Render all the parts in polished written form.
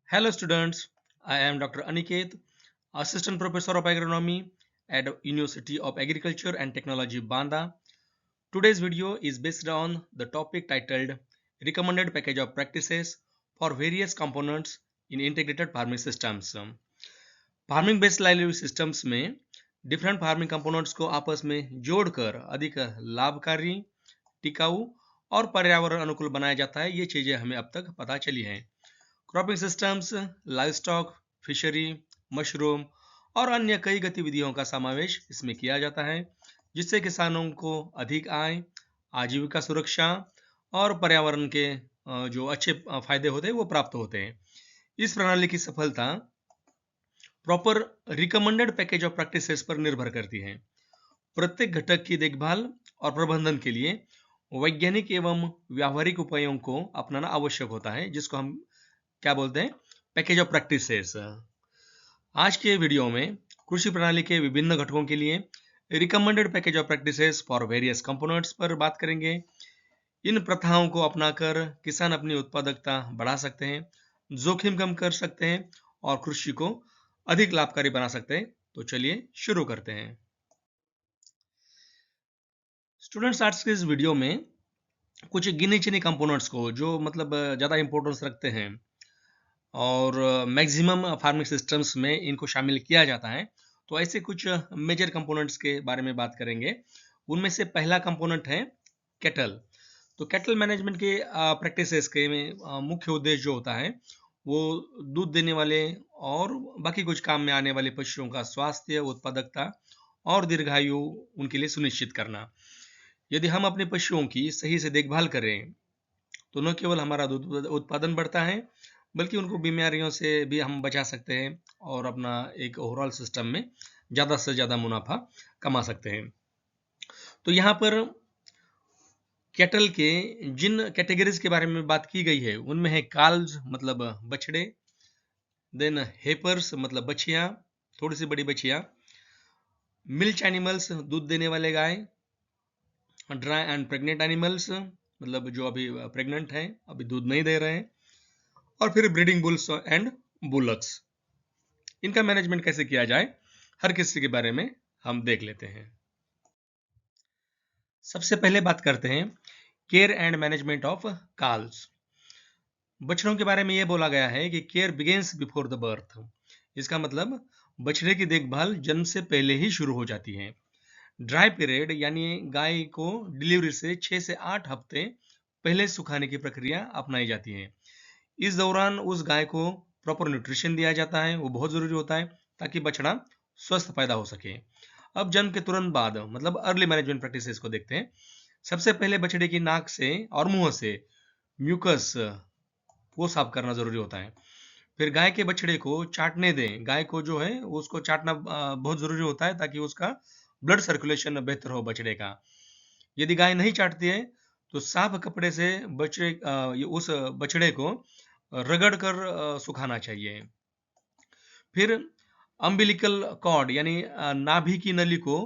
Hello students, I am Dr. Aniket, Assistant Professor of Agronomy at University of Agriculture and Technology, Banda. Today's video is based on the topic titled Recommended Package of Practices for Various Components in Integrated Farming Systems. Farming based livelihood systems में different farming components को आपस में जोड़कर अधिक लाभकारी, टिकाऊ और पर्यावरण अनुकूल बनाया जाता है। ये चीजें हमें अब तक पता चली हैं। Cropping systems, livestock, fishery, mushroom और अन्य कई गतिविधियों का समावेश इसमें किया जाता है, जिससे किसानों को अधिक आय, आजीविका सुरक्षा और पर्यावरण के जो अच्छे फायदे होते हैं वो प्राप्त होते हैं। इस प्रणाली की सफलता proper recommended package of practices पर निर्भर करती है। प्रत्येक घटक की देखभाल और प्रबंधन के लिए वैज्ञानिक एवं व्यावहारिक उपायों को अपनाना आवश्यक होता है, जिसको हम क्या बोलते हैं, पैकेज ऑफ प्रैक्टिसेस। आज के वीडियो में कृषि प्रणाली के विभिन्न घटकों के लिए recommended package of practices for various components पर बात करेंगे। इन प्रथाओं को अपनाकर किसान अपनी उत्पादकता बढ़ा सकते हैं, जोखिम कम कर सकते हैं और कृषि को अधिक लाभकारी बना सकते हैं। तो चलिए शुरू करते हैं। स्टूडेंट्स, आज के इस वीडियो में कुछ गिने चुने कंपोनेंट्स को जो मतलब ज़्यादा इंपॉर्टेंस रखते हैं और मैक्सिमम फार्मिंग सिस्टम्स में इनको शामिल किया जाता है, तो ऐसे कुछ मेजर कंपोनेंट्स के बारे में बात करेंगे। उनमें से पहला कंपोनेंट है कैटल। तो कैटल मैनेजमेंट के प्रैक्टिसेस के में मुख्य उद्देश्य जो होता है वो दूध देने वाले और बाकी कुछ काम में आने वाले पशुओं का स्वास्थ्य, उत्पादकता और दीर्घायु उनके लिए सुनिश्चित करना। यदि हम अपने पशुओं की सही से देखभाल करें तो न केवल हमारा दूध उत्पादन बढ़ता है, बल्कि उनको बीमारियों से भी हम बचा सकते हैं और अपना एक ओवरऑल सिस्टम में ज़्यादा से ज़्यादा मुनाफा कमा सकते हैं। तो यहाँ पर कैटल के जिन कैटेगरीज के बारे में बात की गई है उनमें है काल्व्स मतलब बछड़े, देन हेपर्स मतलब बछिया, थोड़ी सी बड़ी बछिया, मिल्क एनिमल्स दूध देने वाले गाय, ड्राई एंड प्रेग्नेंट एनिमल्स मतलब जो अभी प्रेग्नेंट हैं, अभी दूध नहीं दे रहे हैं, और फिर ब्रीडिंग बुल्स एंड बुलक्स। इनका मैनेजमेंट कैसे किया जाए हर किसी के बारे में हम देख लेते हैं। सबसे पहले बात करते हैं care and management of calls. बछड़ों के बारे में यह बोला गया है कि care begins before the birth. इसका मतलब बछड़े की देखभाल जन्म से पहले ही शुरू हो जाती है। ड्राई पीरियड यानी गाय को डिलीवरी से 6 से 8 हफ्ते पहले सुखाने की प्रक्रिया अपनाई जाती है। इस दौरान उस गाय को प्रॉपर न्यूट्रिशन दिया जाता है, वो बहुत जरूरी होता है ताकि बछड़ा स्वस्थ पैदा हो सके। अब जन्म के तुरंत बाद मतलब अर्ली मैनेजमेंट प्रैक्टिसेस को देखते हैं। सबसे पहले बछड़े की नाक से और मुंह से म्यूकस वो साफ करना जरूरी होता है। फिर गाय के बछड़े को चाटने दें। गाय को जो है उसको चाटना बहुत जरूरी होता है ताकि उसका ब्लड सर्कुलेशन बेहतर हो बछड़े का। यदि गाय नहीं चाटती है तो साफ कपड़े से उस बछड़े को रगड़ कर सुखाना चाहिए। फिर अम्बिलिकल कॉर्ड यानी नाभि की नली को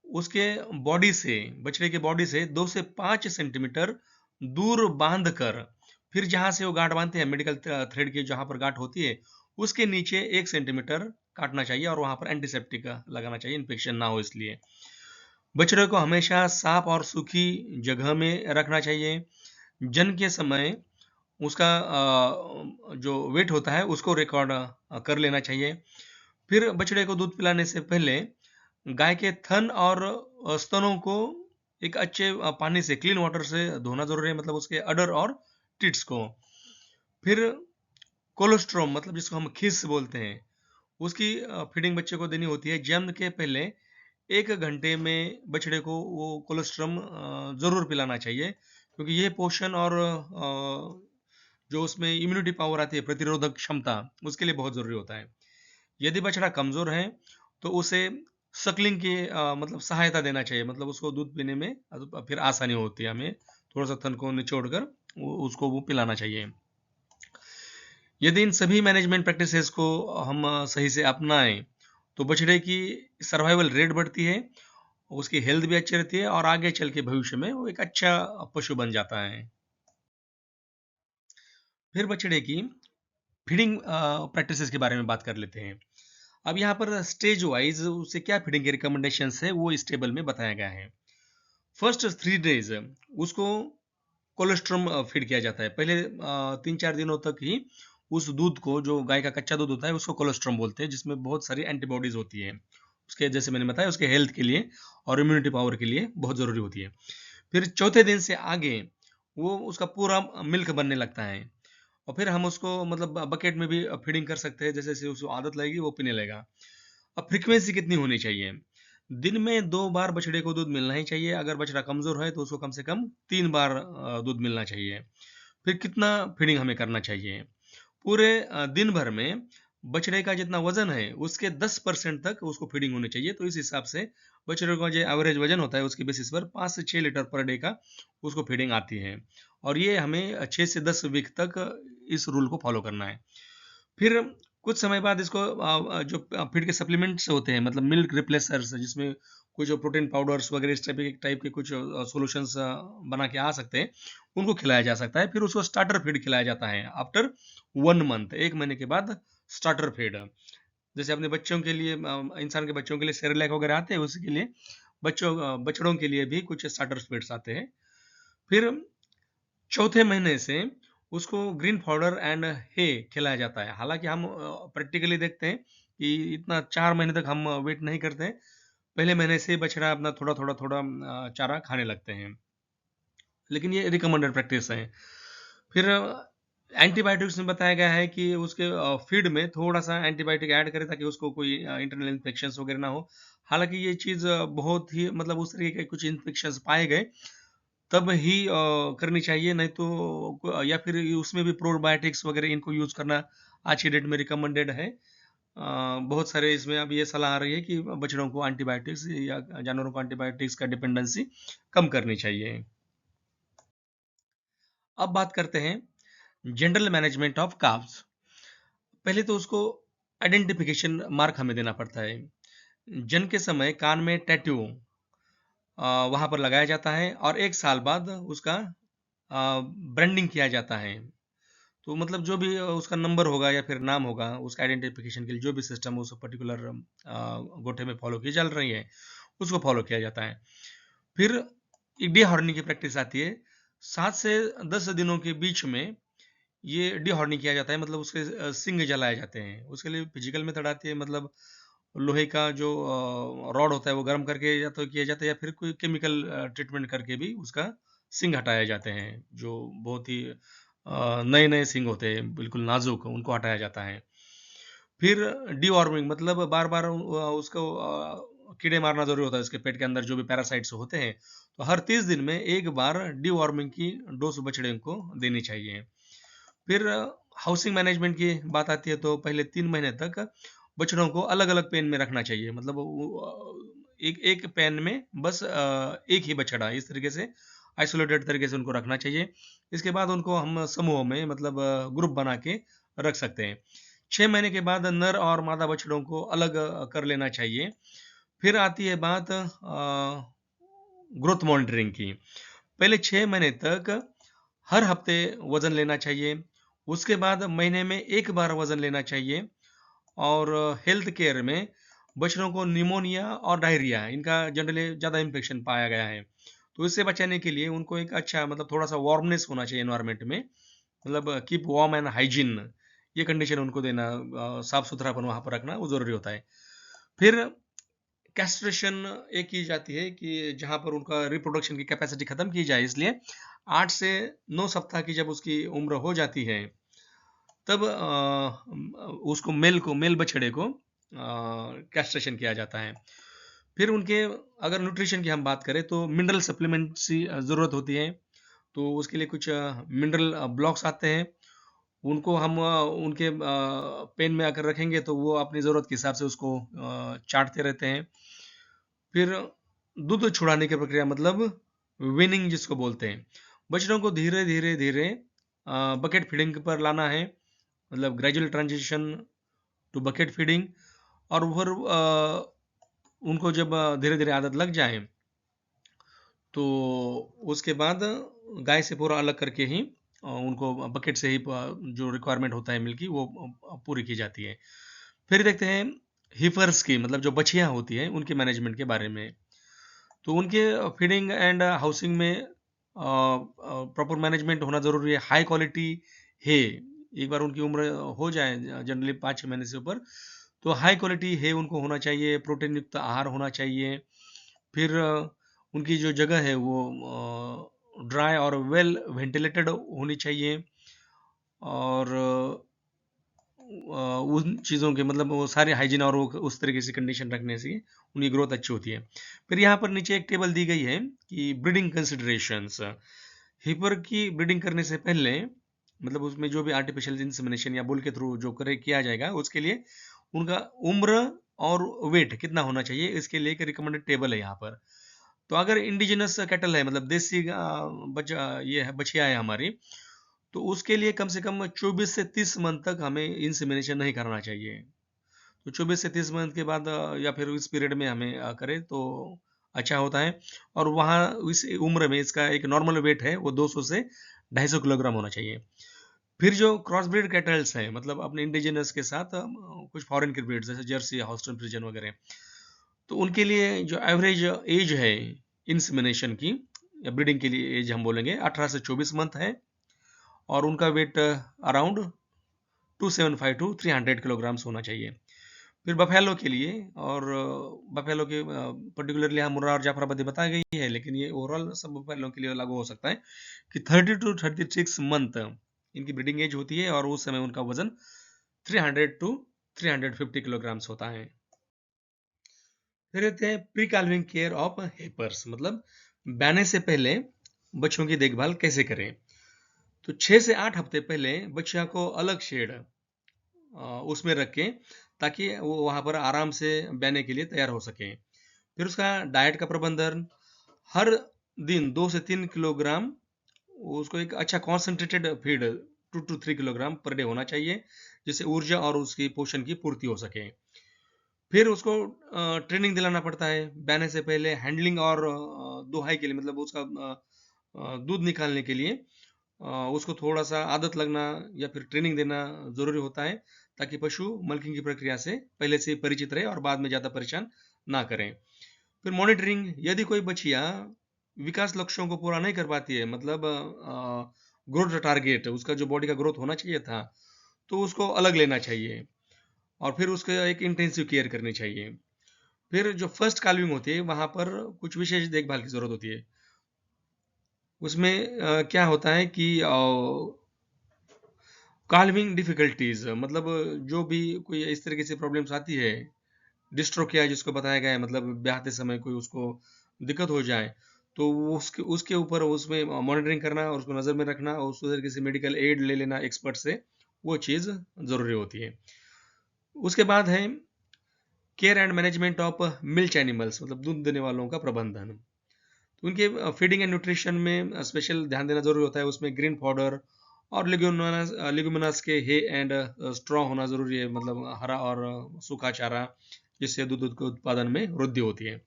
उसके बॉडी से, बछड़े के बॉडी से 2 से 5 सेंटीमीटर दूर बांध कर, फिर जहां से वो गांठ बांधते हैं मेडिकल थ्रेड की जहां पर गांठ होती है उसके नीचे 1 सेंटीमीटर काटना चाहिए और वहां पर एंटीसेप्टिक लगाना चाहिए, इन्फेक्शन ना हो इसलिए। बछड़े को हमेशा साफ और सूखी जगह में रखना चाहिए। जन्म के समय उसका जो वेट होता है उसको रिकॉर्ड कर लेना चाहिए। फिर बछड़े को दूध पिलाने से पहले गाय के थन और स्तनों को एक अच्छे पानी से, क्लीन वाटर से धोना जरूरी है, मतलब उसके अडर और टिट्स को। फिर कोलोस्ट्रोम मतलब जिसको हम खीस बोलते हैं, उसकी फीडिंग बच्चे को देनी होती है। जन्म के पहले 1 घंटे में बछड़े को वो कोलोस्ट्रम जरूर पिलाना चाहिए, क्योंकि ये पोषण और जो उसमें इम्यूनिटी पावर आती है, प्रतिरोधक क्षमता, उसके लिए बहुत जरूरी होता है। यदि बछड़ा कमजोर है तो उसे सकलिंग की मतलब सहायता देना चाहिए, मतलब उसको दूध पीने में फिर आसानी होती है। हमें थोड़ा सा थन को निचोड़ कर उसको वो पिलाना चाहिए। यदि इन सभी मैनेजमेंट प्रैक्टिसेस को हम सही से अपनाएं तो बछड़े की सर्वाइवल रेट बढ़ती है, उसकी हेल्थ भी अच्छी रहती है और आगे चल के भविष्य में वो एक अच्छा पशु बन जाता है। फिर बछड़े की फीडिंग प्रैक्टिसेस के बारे में बात कर लेते हैं। अब यहाँ पर स्टेज वाइज उसे क्या फीडिंग के रिकमेंडेशंस है वो इस टेबल में बताया गया है। फर्स्ट 3 डेज उसको कोलेस्ट्रम फीड किया जाता है। पहले 3-4 दिनों तक ही उस दूध को, जो गाय का कच्चा दूध होता है, उसको कोलेस्ट्रम बोलते हैं, जिसमें बहुत सारी एंटीबॉडीज होती है। उसके जैसे मैंने बताया उसके हेल्थ के लिए और इम्यूनिटी पावर के लिए बहुत ज़रूरी होती है। फिर चौथे दिन से आगे वो उसका पूरा मिल्क बनने लगता है और फिर हम उसको मतलब बकेट में भी फीडिंग कर सकते हैं। जैसे जैसे उसको आदत लगेगी वो पीने लगेगा। अब फ्रीक्वेंसी कितनी होनी चाहिए? दिन में 2 बार बछड़े को दूध मिलना ही चाहिए। अगर बछड़ा कमज़ोर है तो उसको कम से कम 3 बार दूध मिलना चाहिए। फिर कितना फीडिंग हमें करना चाहिए? पूरे दिन भर में बछड़े का जितना वजन है उसके 10% तक उसको फीडिंग होनी चाहिए। तो इस हिसाब से बछड़े का जो एवरेज वजन होता है उसके बेसिस पर 5 से 6 लीटर पर डे का उसको फीडिंग आती है और ये हमें 6 से 10 वीक तक इस रूल को फॉलो करना है। फिर कुछ समय बाद इसको जो फीड के सप्लीमेंट्स होते हैं, मतलब मिल्क रिप्लेसर्स, जिसमें कुछ प्रोटीन पाउडर्स वगैरह इस टाइप के कुछ सॉल्यूशंस बना के आ सकते हैं, उनको खिलाया जा सकता है। फिर उसको स्टार्टर फीड खिलाया जाता है आफ्टर 1 मंथ, 1 महीने के बाद स्टार्टर फीड। जैसे अपने बच्चों के लिए इंसान के बच्चों के लिए सेरेलैक वगैरह आते हैं, उसी के लिए बछड़ों के लिए भी कुछ स्टार्टर फीड्स आते हैं। फिर चौथे महीने से उसको ग्रीन पाउडर एंड हे खिलाया जाता है। हालांकि हम प्रैक्टिकली देखते हैं कि इतना 4 महीने तक हम वेट नहीं करते हैं। पहले महीने से बछड़ा अपना थोड़ा थोड़ा थोड़ा चारा खाने लगते हैं, लेकिन ये रिकमेंडेड प्रैक्टिस है। फिर एंटीबायोटिक्स में बताया गया है कि उसके फीड में थोड़ा सा एंटीबायोटिक ऐड करें ताकि उसको कोई इंटरनल इन्फेक्शंस वगैरह ना हो। हालांकि ये चीज़ बहुत ही मतलब उस तरीके के कुछ इन्फेक्शंस पाए गए तब ही करनी चाहिए, नहीं तो या फिर उसमें भी प्रोबायोटिक्स वगैरह इनको यूज़ करना आज की डेट में रिकमेंडेड है। बहुत सारे इसमें अब ये सलाह आ रही है कि बछड़ों को एंटीबायोटिक्स या जानवरों को एंटीबायोटिक्स का डिपेंडेंसी कम करनी चाहिए। अब बात करते हैं जनरल मैनेजमेंट ऑफ काव्स। पहले तो उसको आइडेंटिफिकेशन मार्क हमें देना पड़ता है। जन्म के समय कान में टैटू वहाँ पर लगाया जाता है और 1 साल बाद उसका ब्रांडिंग किया जाता है। तो मतलब जो भी उसका नंबर होगा या फिर नाम होगा, उसका आइडेंटिफिकेशन के लिए जो भी सिस्टम उस पर्टिकुलर गोठे में फॉलो की चल रही है, उसको फॉलो किया जाता है। फिर एक डे हॉर्निंग की प्रैक्टिस आती है। 7 से 10 दिनों के बीच में ये डे हॉर्निंग किया जाता है, मतलब उसके सिंग जलाए जाते हैं। उसके लिए फिजिकल मेथड आती है, मतलब लोहे का जो रॉड होता है वो गर्म करके या तो किया जाता है या फिर कोई केमिकल ट्रीटमेंट करके भी उसका सिंग हटाए जाते हैं। जो बहुत ही नए नए सिंग होते हैं बिल्कुल नाजुक, उनको हटाया जाता है। फिर डीवॉर्मिंग, मतलब बार बार उसको कीड़े मारना जरूरी होता है, उसके पेट के अंदर जो भी पैरासाइट्स होते हैं। तो हर 30 दिन में एक बार डीवॉर्मिंग की डोज बछड़े को देनी चाहिए। फिर हाउसिंग मैनेजमेंट की बात आती है तो पहले 3 महीने तक बछड़ों को अलग अलग पेन में रखना चाहिए। मतलब एक एक पेन में बस एक ही बछड़ा, इस तरीके से आइसोलेटेड तरीके से उनको रखना चाहिए। इसके बाद उनको हम समूह में मतलब ग्रुप बना के रख सकते हैं। 6 महीने के बाद नर और मादा बछड़ों को अलग कर लेना चाहिए। फिर आती है बात ग्रोथ मॉनिटरिंग की। पहले 6 महीने तक हर हफ्ते वजन लेना चाहिए। उसके बाद महीने में 1 बार वजन लेना चाहिए। और हेल्थ केयर में बछड़ों को निमोनिया और डायरिया, इनका जनरली ज़्यादा इन्फेक्शन पाया गया है। तो इससे बचाने के लिए उनको एक अच्छा मतलब थोड़ा सा वार्मनेस होना चाहिए एनवायरनमेंट में, मतलब कीप वार्म एंड हाइजीन, ये कंडीशन उनको देना, साफ सुथरापन वहाँ पर रखना वो ज़रूरी होता है। फिर कैस्ट्रेशन एक की जाती है कि जहाँ पर उनका रिप्रोडक्शन की कैपेसिटी ख़त्म की जाए, इसलिए 8 से 9 सप्ताह की जब उसकी उम्र हो जाती है तब उसको मेल बछड़े को कैस्ट्रेशन किया जाता है। फिर उनके अगर न्यूट्रिशन की हम बात करें तो मिनरल सप्लीमेंट्स की ज़रूरत होती है। तो उसके लिए कुछ मिनरल ब्लॉक्स आते हैं, उनको हम उनके पेन में आकर रखेंगे तो वो अपनी ज़रूरत के हिसाब से उसको चाटते रहते हैं। फिर दूध छुड़ाने की प्रक्रिया, मतलब विनिंग जिसको बोलते हैं, बछड़ों को धीरे धीरे धीरे बकेट फीडिंग पर लाना है, मतलब gradual transition to bucket feeding. और फिर उनको जब धीरे धीरे आदत लग जाए तो उसके बाद गाय से पूरा अलग करके ही उनको बकेट से ही जो रिक्वायरमेंट होता है मिल्क की वो पूरी की जाती है। फिर देखते हैं हीफर्स की, मतलब जो बछियाँ होती हैं उनके मैनेजमेंट के बारे में। तो उनके फीडिंग एंड हाउसिंग में प्रॉपर मैनेजमेंट होना ज़रूरी है। हाई क्वालिटी है, एक बार उनकी उम्र हो जाए जनरली 5-6 महीने से ऊपर, तो हाई क्वालिटी है उनको होना चाहिए, प्रोटीन युक्त आहार होना चाहिए। फिर उनकी जो जगह है वो ड्राई और वेल वेंटिलेटेड होनी चाहिए, और उन चीज़ों के मतलब वो सारे हाइजीन और वो उस तरीके से कंडीशन रखने से उनकी ग्रोथ अच्छी होती है। फिर यहाँ पर नीचे एक टेबल दी गई है कि ब्रीडिंग कंसिडरेशंस, हीपर की ब्रीडिंग करने से पहले, मतलब उसमें जो भी आर्टिफिशियल इंसेमिनेशन या बुल के थ्रू जो करे किया जाएगा, उसके लिए उनका उम्र और वेट कितना होना चाहिए, इसके लिए एक रिकमेंडेड टेबल है यहाँ पर। तो अगर इंडिजिनस कैटल है, मतलब देसी ये है बछिया है हमारी, तो उसके लिए कम से कम 24 से 30 मंथ तक हमें इंसेमिनेशन नहीं करना चाहिए। तो 24 से 30 मंथ के बाद या फिर इस पीरियड में हमें करें तो अच्छा होता है। और वहाँ इस उम्र में इसका एक नॉर्मल वेट है वो 200 से 250 किलोग्राम होना चाहिए। फिर जो क्रॉस ब्रीड कैटल्स हैं, मतलब अपने इंडिजिनस के साथ कुछ फॉरेन की ब्रीड्स जैसे जर्सी, हॉस्टन फ्रिजन वगैरह, तो उनके लिए जो एवरेज एज है इंसेमिनेशन की या ब्रीडिंग के लिए एज हम बोलेंगे 18 से 24 मंथ है, और उनका वेट अराउंड 275 टू 300 किलोग्राम्स होना चाहिए। फिर बफेलो के लिए, और बफेलो के पर्टिकुलरली यहाँ मुर्रा और जाफराबादी बताई गई है, लेकिन ये ओवरऑल सब बफेलो के लिए लागू हो सकता है कि 30 टू 36 मंथ इनकी ब्रीडिंग एज होती है, और उस समय उनका वजन 300 टू 350 किलोग्राम्स होता है। फिर रहते हैं प्री काल्विंग केयर ऑफ हेपर्स, मतलब ब्याने से पहले बच्चों की देखभाल कैसे करें। तो 6 से 8 हफ्ते पहले बच्चा को अलग शेड उसमें रखें, ताकि वो वहाँ पर आराम से बहने के लिए तैयार हो सके। फिर उसका डाइट का प्रबंधन, हर दिन 2 से 3 किलोग्राम उसको एक अच्छा concentrated feed 2 to 3 kilogram per day होना चाहिए, जिससे ऊर्जा और उसकी पोषण की पूर्ति हो सके। फिर उसको ट्रेनिंग दिलाना पड़ता है बहने से पहले, हैंडलिंग और दुहाई के लिए, मतलब उसका दूध निकालने के लिए उसको थोड़ा सा आदत लगना या फिर ट्रेनिंग देना जरूरी होता है, ताकि पशु मल्किंग की प्रक्रिया से पहले से परिचित रहे और बाद में ज़्यादा परेशान ना करें। फिर मॉनिटरिंग, यदि कोई बछिया विकास लक्ष्यों को पूरा नहीं कर पाती है, मतलब ग्रोथ टारगेट उसका जो बॉडी का ग्रोथ होना चाहिए था, तो उसको अलग लेना चाहिए, और फिर उसके एक इंटेंसिव केयर करनी चाहिए। फिर जो फर्स्ट काल्विंग होती है वहाँ पर कुछ विशेष देखभाल की ज़रूरत होती है। उसमें क्या होता है कि काल्विंग डिफिकल्टीज, मतलब जो भी कोई इस तरीके से प्रॉब्लम्स आती है, डिस्ट्रोकिया जिसको बताया गया है, मतलब ब्याहते समय कोई उसको दिक्कत हो जाए, तो उसके उसके ऊपर उसमें मॉनिटरिंग करना और उसको नज़र में रखना और उस तरीके से मेडिकल एड ले लेना एक्सपर्ट से, वो चीज़ ज़रूरी होती है। उसके बाद है care and management of milk animals, मतलब दूध देने वालों का प्रबंधन। तो उनके फीडिंग एंड न्यूट्रिशन में स्पेशल ध्यान देना जरूरी होता है। उसमें ग्रीन पाउडर और लेग्यूमिनस के हे एंड स्ट्रॉ होना जरूरी है, मतलब हरा और सूखा चारा, जिससे दूध के उत्पादन में वृद्धि होती है।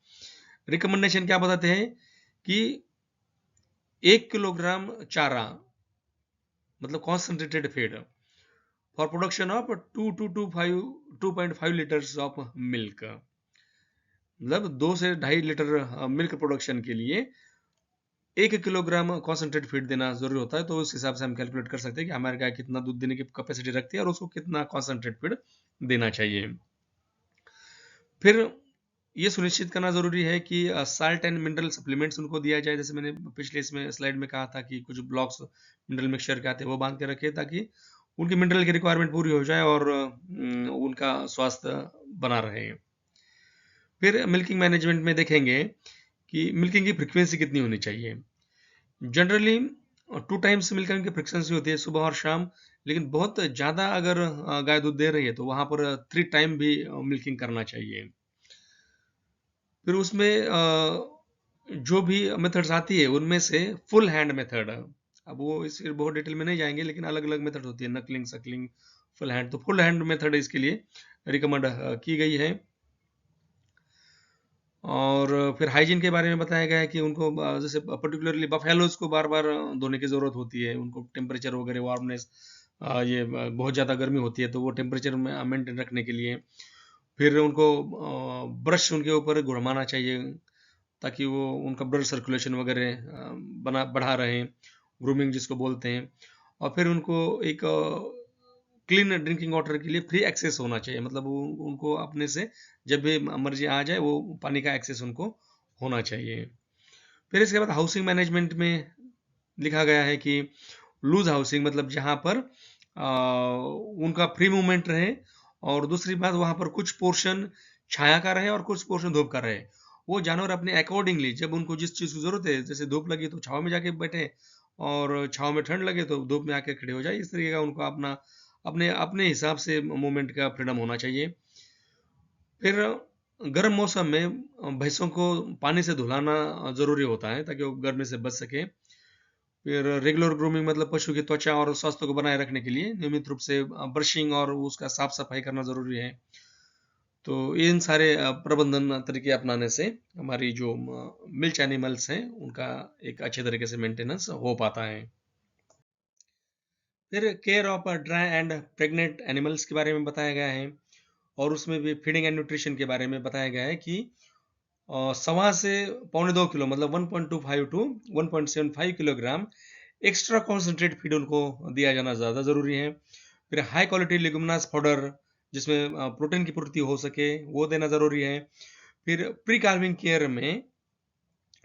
रिकमेंडेशन क्या बताते हैं कि 1 किलोग्राम चारा, मतलब concentrated feed for production of 2.5 litres of milk, मतलब 2 से 2.5 लीटर मिल्क प्रोडक्शन के लिए 1 किलोग्राम कॉन्सेंट्रेट फीड देना जरूरी होता है। तो उस हिसाब से हम कैलकुलेट कर सकते हैं कि हमारी गाय कितना दूध देने की कैपेसिटी रखती है और उसको कितना कॉन्सेंट्रेट फीड देना चाहिए। फिर ये सुनिश्चित करना जरूरी है कि साल्ट एंड मिनरल सप्लीमेंट्स उनको दिया जाए, जैसे मैंने पिछले इसमें स्लाइड में कहा था कि कुछ ब्लॉक्स मिनरल मिक्सचर के आते हैं वो बांध के रखे, ताकि उनकी मिनरल की रिक्वायरमेंट पूरी हो जाए और उनका स्वास्थ्य बना रहे। फिर मिल्किंग मैनेजमेंट में देखेंगे कि मिल्किंग की फ्रिक्वेंसी कितनी होनी चाहिए। जनरली 2 टाइम्स मिल्किंग की फ्रिक्वेंसी होती है, सुबह और शाम, लेकिन बहुत ज़्यादा अगर गाय दूध दे रही है तो वहाँ पर 3 टाइम भी मिल्किंग करना चाहिए। फिर उसमें जो भी मेथड्स आती है उनमें से फुल हैंड मेथड, अब वो इस बहुत डिटेल में नहीं जाएंगे, लेकिन अलग अलग मेथड होती है, नकलिंग, सकलिंग, फुल हैंड। तो फुल हैंड मेथड इसके लिए रिकमेंड की गई है। और फिर हाइजीन के बारे में बताया गया है कि उनको जैसे पर्टिकुलरली बफेलोज को बार बार धोने की ज़रूरत होती है, उनको टेम्परेचर वगैरह वार्मनेस, ये बहुत ज़्यादा गर्मी होती है तो वो टेम्परेचर में मेंटेन रखने के लिए फिर उनको ब्रश उनके ऊपर घुमाना चाहिए ताकि वो उनका ब्लड सर्कुलेशन वगैरह बना बढ़ा रहे, ग्रूमिंग जिसको बोलते हैं। और फिर उनको एक क्लीन ड्रिंकिंग वाटर के लिए फ्री एक्सेस होना चाहिए, मतलब वो उनको अपने से जब भी मर्जी आ जाए वो पानी का एक्सेस उनको होना चाहिए। फिर इसके बाद हाउसिंग मैनेजमेंट में लिखा गया है कि लूज हाउसिंग मतलब जहाँ पर उनका फ्री मूवमेंट रहे, और दूसरी बात वहाँ पर कुछ पोर्शन छाया का रहे और कुछ पोर्शन धूप का रहे। वो जानवर अपने अकॉर्डिंगली जब उनको जिस चीज़ की ज़रूरत है, जैसे धूप लगी तो छाँव में जाके बैठे और छाँव में ठंड लगे तो धूप में आके खड़े हो जाए, इस तरीके का उनको अपना अपने अपने हिसाब से मूवमेंट का फ्रीडम होना चाहिए। फिर गर्म मौसम में भैंसों को पानी से धुलाना ज़रूरी होता है ताकि वो गर्मी से बच सके। फिर रेगुलर ग्रूमिंग मतलब पशु की त्वचा और स्वास्थ्य को बनाए रखने के लिए नियमित रूप से ब्रशिंग और उसका साफ सफाई करना ज़रूरी है। तो इन सारे प्रबंधन तरीके अपनाने से हमारी जो मिल्च एनिमल्स हैं उनका एक अच्छे तरीके से मेंटेनेंस हो पाता है। फिर care of dry and pregnant animals के बारे में बताया गया है, और उसमें भी फीडिंग एंड न्यूट्रिशन के बारे में बताया गया है कि 1.25 से 2.25 किलो मतलब 1.25 to 1.75 kilogram extra concentrate feed उनको दिया जाना ज़्यादा ज़रूरी है। फिर हाई क्वालिटी लेगुमिनस फॉडर जिसमें प्रोटीन की पूर्ति हो सके वो देना ज़रूरी है। फिर प्री कार्विंग केयर में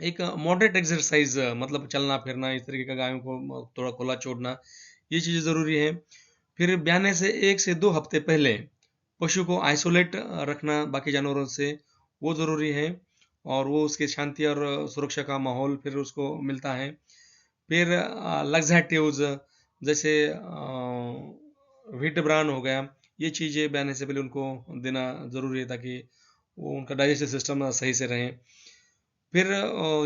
एक मॉडरेट एक्सरसाइज मतलब चलना फिरना, इस तरीके का गायों को थोड़ा खुला छोड़ना, ये चीज़ें ज़रूरी है। फिर ब्याने से 1 से 2 हफ्ते पहले पशु को आइसोलेट रखना बाकी जानवरों से, वो ज़रूरी है, और वो उसकी शांति और सुरक्षा का माहौल फिर उसको मिलता है। फिर लग्जैटिव्स जैसे व्हीट ब्रान हो गया, ये चीज़ें ब्याने से पहले उनको देना ज़रूरी है ताकि वो उनका डाइजेस्टिव सिस्टम सही से रहे। फिर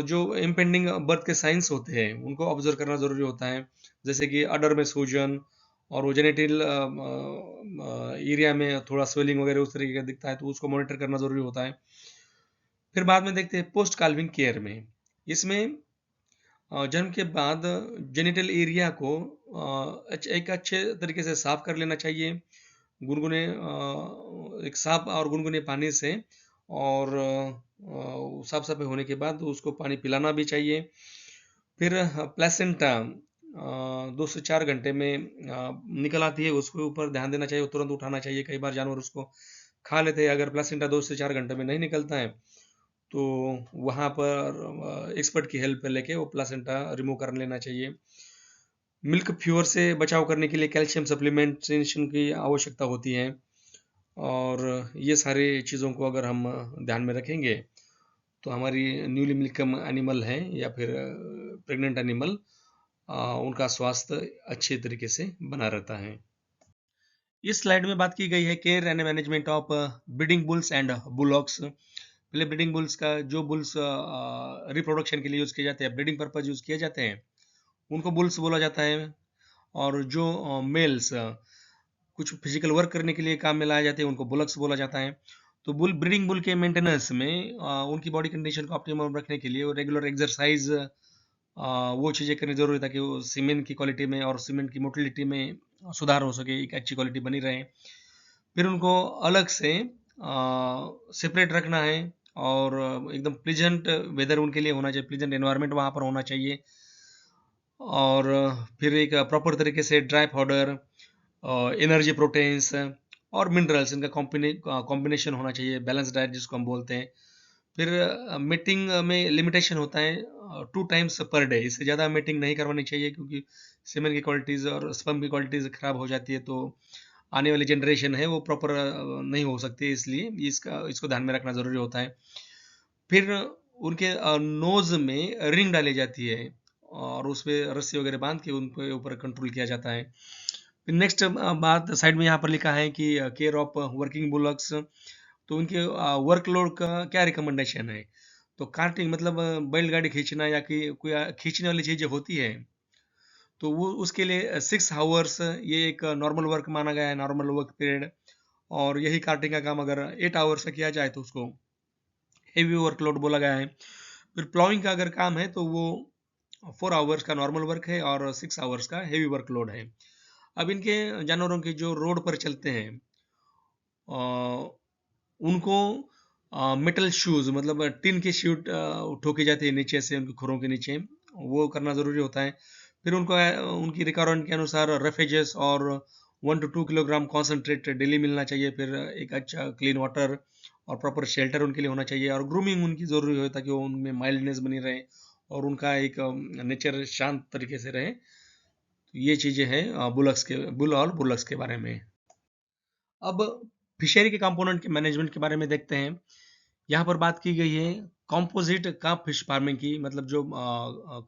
जो इम्पेंडिंग बर्थ के साइंस होते हैं उनको ऑब्जर्व करना ज़रूरी होता है, जैसे कि अडर में सूजन और वो जेनिटल एरिया में थोड़ा स्वेलिंग वगैरह उस तरीके का दिखता है तो उसको मॉनिटर करना ज़रूरी होता है। फिर बाद में देखते हैं पोस्ट काल्विंग केयर में, इसमें जन्म के बाद जेनिटल एरिया को एक अच्छे तरीके से साफ कर लेना चाहिए, गुनगुने एक साफ और गुनगुने पानी से, और साफ सफाई होने के बाद उसको पानी पिलाना भी चाहिए। फिर प्लेसेंटा 2 से 4 घंटे में निकल आती है, उसके ऊपर ध्यान देना चाहिए, तुरंत उठाना चाहिए, कई बार जानवर उसको खा लेते हैं। अगर प्लेसेंटा 2 से 4 घंटे में नहीं निकलता है तो वहाँ पर एक्सपर्ट की हेल्प लेके वो प्लेसेंटा रिमूव कर लेना चाहिए। मिल्क फ्यूअर से बचाव करने के लिए कैल्शियम सप्लीमेंटेशन की आवश्यकता होती है, और ये सारी चीज़ों को अगर हम ध्यान में रखेंगे तो हमारी न्यूली मिल्कम एनिमल है या फिर प्रेग्नेंट एनिमल, उनका स्वास्थ्य अच्छे तरीके से बना रहता है। इस स्लाइड में बात की गई है care and management of breeding bulls and bullocks. पहले ब्रीडिंग बुल्स का, जो बुल्स रिप्रोडक्शन के लिए यूज़ किए जाते हैं, ब्रीडिंग पर्पज यूज़ किए जाते हैं, उनको बुल्स बोला जाता है। और जो मेल्स कुछ फिजिकल वर्क करने के लिए काम में लाए जाते हैं उनको बुलक्स बोला जाता है। तो बुल ब्रीडिंग बुल के मेंटेनेंस में उनकी बॉडी कंडीशन को ऑप्टिमम रखने के लिए रेगुलर एक्सरसाइज, वो चीज़ें करनी ज़रूरी है ताकि वो सीमेंट की क्वालिटी में और सीमेंट की मोटिलिटी में सुधार हो सके, एक अच्छी क्वालिटी बनी रहे। फिर उनको अलग से सेपरेट रखना है, और एकदम प्लीजेंट वेदर उनके लिए होना चाहिए, प्लीजेंट एनवायरनमेंट वहाँ पर होना चाहिए। और फिर एक प्रॉपर तरीके से ड्राई पाउडर, एनर्जी प्रोटीन्स और मिनरल्स, इनका कॉम्बिनेशन होना चाहिए, बैलेंस डाइट जिसको हम बोलते हैं। फिर मीटिंग में लिमिटेशन होता है 2 टाइम्स पर डे, इससे ज़्यादा मीटिंग नहीं करवानी चाहिए क्योंकि सीमेंट की क्वालिटीज़ और स्पर्म की क्वालिटीज़ ख़राब हो जाती है, तो आने वाली जनरेशन है वो प्रॉपर नहीं हो सकती, इसलिए इसको ध्यान में रखना ज़रूरी होता है। फिर उनके नोज़ में रिंग डाली जाती है और उस पर रस्सी वगैरह बांध के उनके ऊपर कंट्रोल किया जाता है। फिर नेक्स्ट बात साइड में यहाँ पर लिखा है कि केयर ऑफ वर्किंग बुलक्स, तो उनके वर्कलोड का क्या रिकमेंडेशन है। तो कार्टिंग मतलब बैलगाड़ी खींचना या कि कोई खींचने वाली चीज़ें होती है तो वो उसके लिए 6 आवर्स ये एक नॉर्मल वर्क माना गया है, नॉर्मल वर्क पीरियड। और यही कार्टिंग का काम अगर 8 आवर्स का किया जाए तो उसको हेवी वर्कलोड बोला गया है। फिर प्लाउइंग का अगर काम है तो वो 4 आवर्स का नॉर्मल वर्क है और 6 आवर्स का हेवी वर्कलोड है। अब इनके जानवरों के जो रोड पर चलते हैं उनको मेटल शूज मतलब टिन के शूट ठोकी जाती है नीचे से उनके खुरों के नीचे, वो करना ज़रूरी होता है। फिर उनको उनकी रिक्वायरमेंट के अनुसार रफेजेस और 1 to 2 किलोग्राम कॉन्सेंट्रेट डेली मिलना चाहिए। फिर एक अच्छा क्लीन वाटर और प्रॉपर शेल्टर उनके लिए होना चाहिए और ग्रूमिंग उनकी ज़रूरी हो ताकि वो उनमें माइल्डनेस बनी रहे और उनका एक नेचर शांत तरीके से रहे। तो ये चीज़ें हैं बुल और बुलक्स के बारे में। अब फिशरी के कंपोनेंट के मैनेजमेंट के बारे में देखते हैं। यहाँ पर बात की गई है कंपोजिट का फिश फार्मिंग की, मतलब जो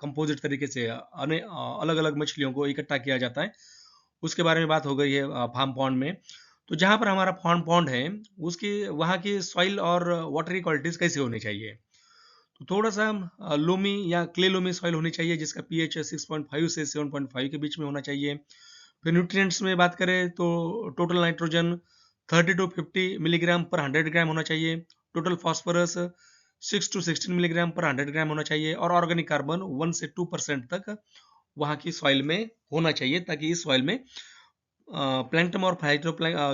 कंपोजिट तरीके से अलग अलग मछलियों को इकट्ठा किया जाता है, उसके बारे में बात हो गई है फार्म पॉन्ड में। तो जहाँ पर हमारा फार्म पॉन्ड है उसकी वहाँ की सॉइल और वाटर की क्वालिटीज़ कैसे होनी चाहिए, तो थोड़ा सा लोमी या क्ले लोमी सॉइल होनी चाहिए जिसका पीएच 6.5 से 7.5 के बीच में होना चाहिए। फिर न्यूट्रिएंट्स में बात करें तो टोटल नाइट्रोजन 30 to 50 मिलीग्राम पर 100 ग्राम होना चाहिए। टोटल फास्फोरस 6 to 16 मिलीग्राम पर 100 ग्राम होना चाहिए और ऑर्गेनिक कार्बन 1 से 2% तक वहाँ की सॉइल में होना चाहिए ताकि इस सॉइल में प्लैंक्टन और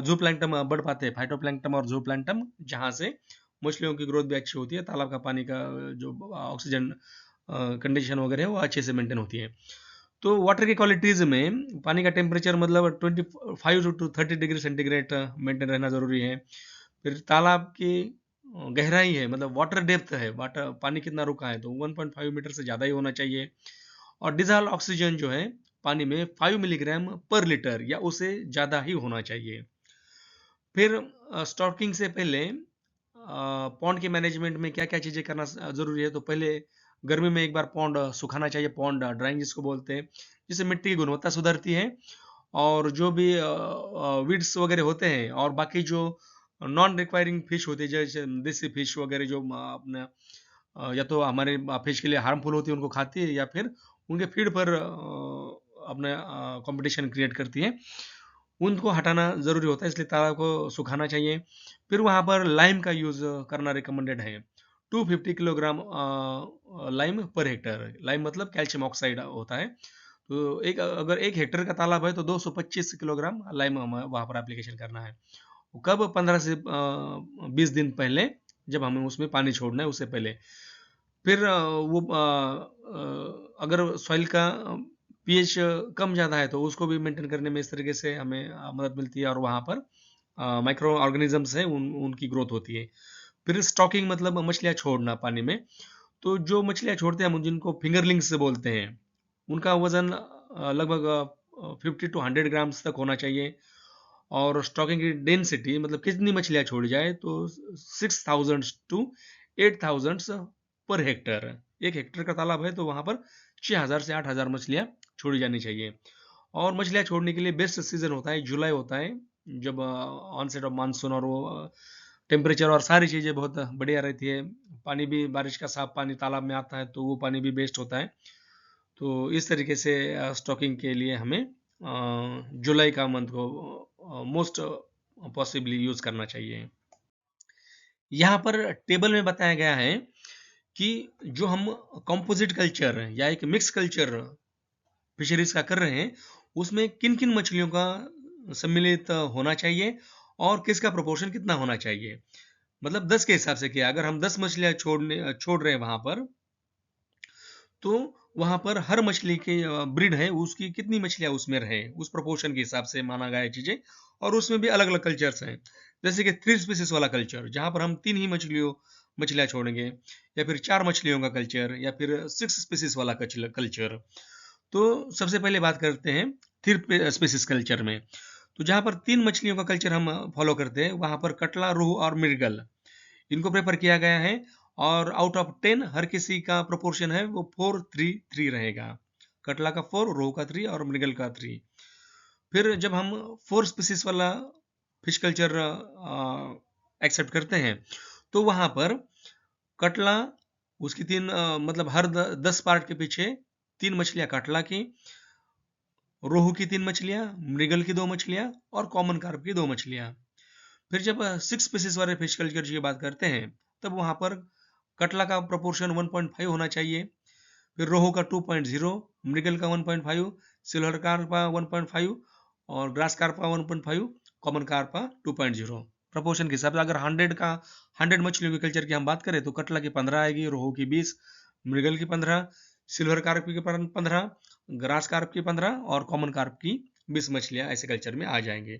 जू प्लैंक्टन बढ़ पाते हैं, फाइटोप्लैंक्टन और जू प्लैंक्टन, जहाँ से मछलियों की ग्रोथ भी अच्छी होती है, तालाब का पानी का जो ऑक्सीजन कंडीशन वगैरह है वो अच्छे से मेंटेन होती है। तो वाटर की क्वालिटीज़ में पानी का टेम्परेचर मतलब 25 to 30 डिग्री सेंटीग्रेड मेंटेन रहना ज़रूरी है। फिर तालाब की गहराई है मतलब वाटर डेप्थ है, वाटर पानी कितना रुका है तो 1.5 मीटर से ज़्यादा ही होना चाहिए। और डिजॉल्व ऑक्सीजन जो है पानी में 5 मिलीग्राम पर लीटर या उससे ज़्यादा ही होना चाहिए। फिर स्टॉकिंग से पहले पॉन्ड के मैनेजमेंट में क्या क्या चीज़ें करना ज़रूरी है, तो पहले गर्मी में एक बार पॉन्ड सुखाना चाहिए, पॉन्ड ड्राइंग जिसको बोलते हैं, जिससे मिट्टी की गुणवत्ता सुधरती है और जो भी वीड्स वगैरह होते हैं और बाकी जो नॉन रिक्वायरिंग फिश होती है जैसे देसी फिश वगैरह जो अपना या तो हमारे फिश के लिए हार्मफुल होती है उनको खाती है या फिर उनके फीड पर अपने कंपटीशन क्रिएट करती है, उनको हटाना ज़रूरी होता है, इसलिए तालाब को सुखाना चाहिए। फिर वहाँ पर लाइम का यूज़ करना रिकमेंडेड है, 250 kilogram lime per hectare. Lime मतलब कैल्शियम ऑक्साइड होता है। तो एक अगर 1 हेक्टेयर का तालाब है तो 225 किलोग्राम लाइम हमें वहाँ पर एप्लीकेशन करना है। वो कब 15 से 20 दिन पहले, जब हमें उसमें पानी छोड़ना है उससे पहले। फिर अगर सॉइल का पीएच कम ज़्यादा है तो उसको भी मेंटेन करने में इस तरीके से हमें मदद मिलती है और वहाँ पर माइक्रो ऑर्गेनिजम्स हैं उनकी ग्रोथ होती है। फिर स्टॉकिंग मतलब मछलियाँ छोड़ना पानी में, तो जो मछलियाँ छोड़ते हैं हम जिनको फिंगरलिंग्स से बोलते हैं, उनका वजन लगभग 50 to 100 ग्राम्स तक होना चाहिए। और स्टॉकिंग की डेंसिटी मतलब कितनी मछलियाँ छोड़ी जाए तो 6000 to 8000 पर हेक्टर। 1 हेक्टर का तालाब है तो वहाँ पर 6000 से 8000 मछलियाँ छोड़ी जानी चाहिए। और मछलियाँ छोड़ने के लिए बेस्ट सीजन होता है जुलाई होता है, जब ऑनसेट ऑफ मानसून और वो टेम्परेचर और सारी चीज़ें बहुत बढ़िया रहती है। पानी भी बारिश का साफ पानी तालाब में आता है तो वो पानी भी बेस्ट होता है। तो इस तरीके से स्टॉकिंग के लिए हमें जुलाई का मंथ को मोस्ट पॉसिबली यूज़ करना चाहिए। यहाँ पर टेबल में बताया गया है कि जो हम कंपोजिट कल्चर या एक मिक्स कल्चर फिशरीज का कर रहे हैं उसमें किन किन मछलियों का सम्मिलित होना चाहिए और किसका प्रोपोर्शन कितना होना चाहिए। मतलब 10 के हिसाब से किया, अगर हम 10 मछलियाँ छोड़ रहे हैं वहाँ पर, तो वहाँ पर हर मछली के ब्रीड है उसकी कितनी मछलियाँ उसमें रहें उस प्रोपोर्शन के हिसाब से माना गया है चीज़ें। और उसमें भी अलग अलग कल्चर्स हैं, जैसे कि 3 स्पीसीज वाला कल्चर जहाँ पर हम 3 ही मछलियाँ छोड़ेंगे, या फिर 4 मछलियों का कल्चर, या फिर 6 स्पीसीज वाला कल्चर। तो सबसे पहले बात करते हैं 3 स्पीसीज कल्चर में। तो जहाँ पर 3 मछलियों का कल्चर हम फॉलो करते हैं वहाँ पर कटला, रोहू और मृगल इनको प्रेफर किया गया है। और आउट ऑफ 10 हर किसी का प्रोपोर्शन है वो 4-3-3 रहेगा। कटला का 4, रोहू का 3 और मृगल का 3। फिर जब हम 4 स्पीसीज वाला फिश कल्चर एक्सेप्ट करते हैं तो वहाँ पर कटला उसकी 3 मतलब हर 10 पार्ट के पीछे 3 मछलियाँ कटला की, रोहू की 3 मछलियाँ, मृगल की 2 मछलियाँ और कॉमन कार्प की 2 मछलियाँ। फिर जब 6 स्पीसीज वाले फिश कल्चर की बात करते हैं तब वहाँ पर कटला का प्रोपोर्शन 1.5 होना चाहिए, फिर रोहू का 2.0, मृगल का 1.5, सिल्वर कार्पा 1.5 और ग्रास कार्पा 1.5, कॉमन कार्पा 2.0। प्रोपोर्शन के हिसाब से अगर 100 मछलियों के कल्चर की हम बात करें तो कटला की 15 आएगी, रोहू की 20, मृगल की 15, सिल्वर कार्प की 15, ग्रास कार्प की 15 और कॉमन कार्प की 20 मछलियां ऐसे कल्चर में आ जाएंगे।